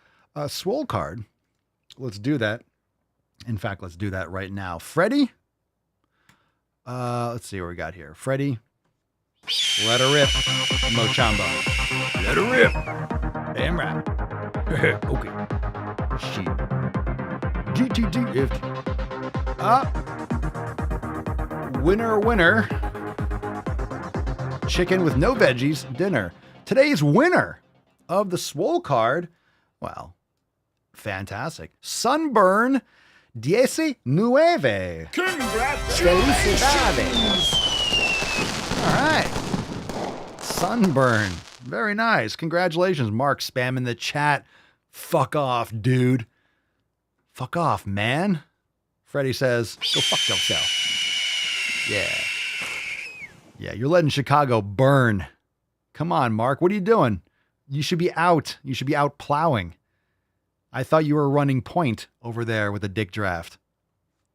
Speaker 5: Swole card. Let's do that. In fact, let's do that right now. Freddie. Let's see what we got here. Freddie. Let her rip. Mochamba. Let her rip. Damn right. Okay. Shit. GTTFG. Winner. Chicken with no veggies dinner. Today's winner of the Swole card, well, fantastic. Sunburn 19. Congratulations. All right. Sunburn. Very nice. Congratulations, Mark. Spam in the chat. Fuck off, dude. Fuck off, man. Freddie says, go fuck yourself. Yeah, you're letting Chicago burn. Come on, Mark. What are you doing? You should be out. You should be out plowing. I thought you were running point over there with a dick draft.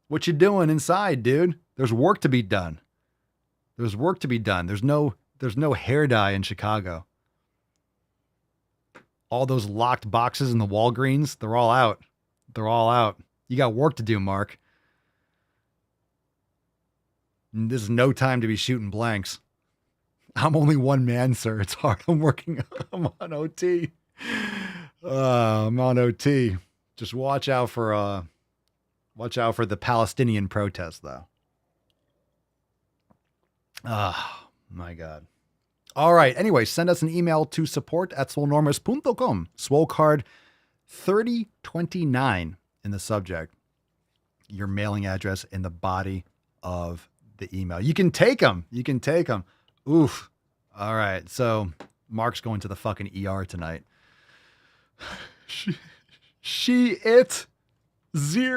Speaker 5: What you doing inside, dude? There's work to be done. There's work to be done. There's no hair dye in Chicago. All those locked boxes in the Walgreens, they're all out. They're all out. You got work to do, Mark. This is no time to be shooting blanks. I'm only one man, sir. It's hard. I'm on OT. I'm on OT. Just watch out for the Palestinian protest, though. Oh, my God. All right. Anyway, send us an email to support@swolenormous.com. Swole card 3029 in the subject. Your mailing address in the body of the email. You can take them. You can take them. Oof. All right. So Mark's going to the fucking ER tonight. Zir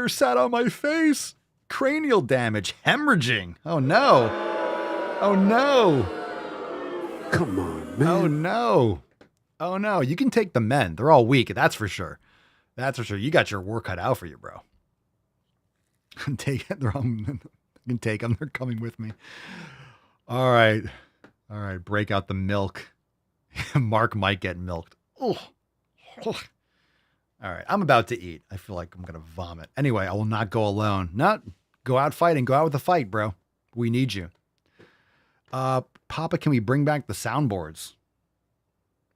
Speaker 5: sat on my face. Cranial damage. Hemorrhaging. Oh, no. Oh, no.
Speaker 20: Come on, man.
Speaker 5: Oh, no. Oh, no. You can take the men. They're all weak. That's for sure. That's for sure. You got your work cut out for you, bro. Take it. You can take them. They're coming with me. All right. All right. Break out the milk. Mark might get milked. Oh. All right. I'm about to eat. I feel like I'm going to vomit. Anyway, I will not go alone. Not go out fighting. Go out with a fight, bro. We need you. Papa, can we bring back the soundboards?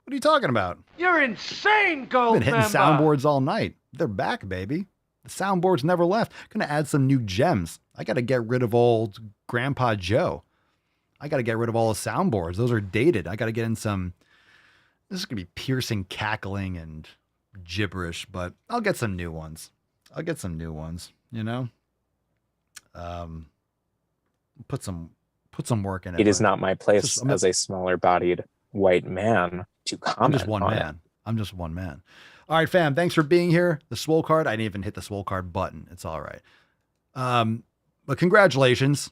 Speaker 5: What are you talking about?
Speaker 14: You're insane, Gold
Speaker 5: I've been hitting soundboards all night. They're back, baby. The soundboards never left. Gonna add some new gems. I got to get rid of old Grandpa Joe. I got to get rid of all the soundboards. Those are dated. I got to get in some. This is gonna be piercing cackling and gibberish, but I'll get some new ones. You know. Put some work in it.
Speaker 12: It is not my place as a smaller-bodied white man to comment.
Speaker 5: I'm just one man. I'm just one man. All right, fam. Thanks for being here. The swole card. I didn't even hit the swole card button. It's all right. But congratulations,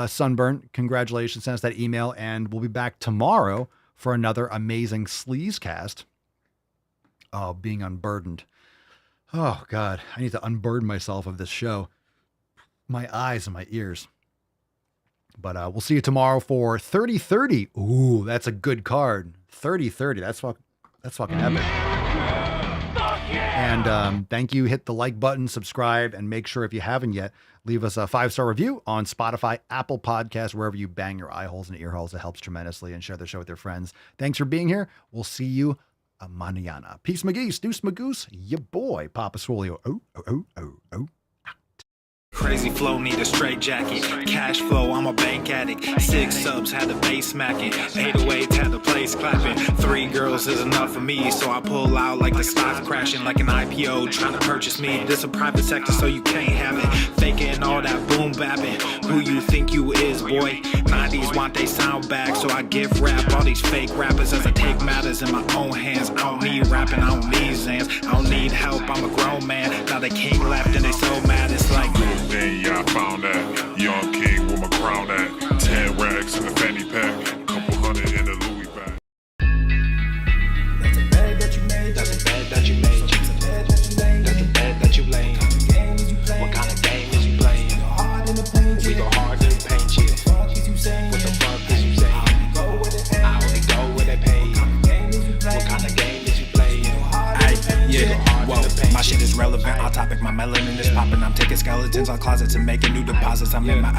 Speaker 5: Sunburn. Congratulations. Send us that email, and we'll be back tomorrow for another amazing sleaze cast. Oh, being unburdened. Oh God, I need to unburden myself of this show. My eyes and my ears. But we'll see you tomorrow for 3030. Ooh, that's a good card. 3030. That's fucking epic. And thank you. Hit the like button, subscribe, and make sure if you haven't yet, leave us a 5-star review on Spotify, Apple Podcasts, wherever you bang your eye holes and ear holes. It helps tremendously, and share the show with your friends. Thanks for being here. We'll see you mañana. Peace, McGee's, Deuce, Magoose, your boy, Papa Swolio. Oh.
Speaker 1: Crazy flow, need a straight jacket. Cash flow, I'm a bank addict. 6 subs, had the bass smacking. 808, had the place clapping. 3 girls is enough for me, so I pull out like the stock crashing. Like an IPO, trying to purchase me. This a private sector, so you can't have it. Faking all that boom bapping. Who you think you is, boy? 90s want they sound back, so I give rap all these fake rappers as I take matters in my own hands. I don't need rapping, I don't need Zans. I don't need help, I'm a grown man. Now they king left and they so mad, it's like
Speaker 4: yeah, I found that young king with my crown at 10 racks in the fanny pack, couple hundred in the Louis bag.
Speaker 1: That's a bag that you made. That's a bag that you made. That's a bag that you laid. What kind of game is you playing? We go hard in the paint, yeah. What the fuck is you saying? I only go where they pay. What kind of game is you playing? Yeah, whoa, my shit is relevant. On topic, my melanin is popping. I'm taking skeletons on closets and making new deposits. I'm in my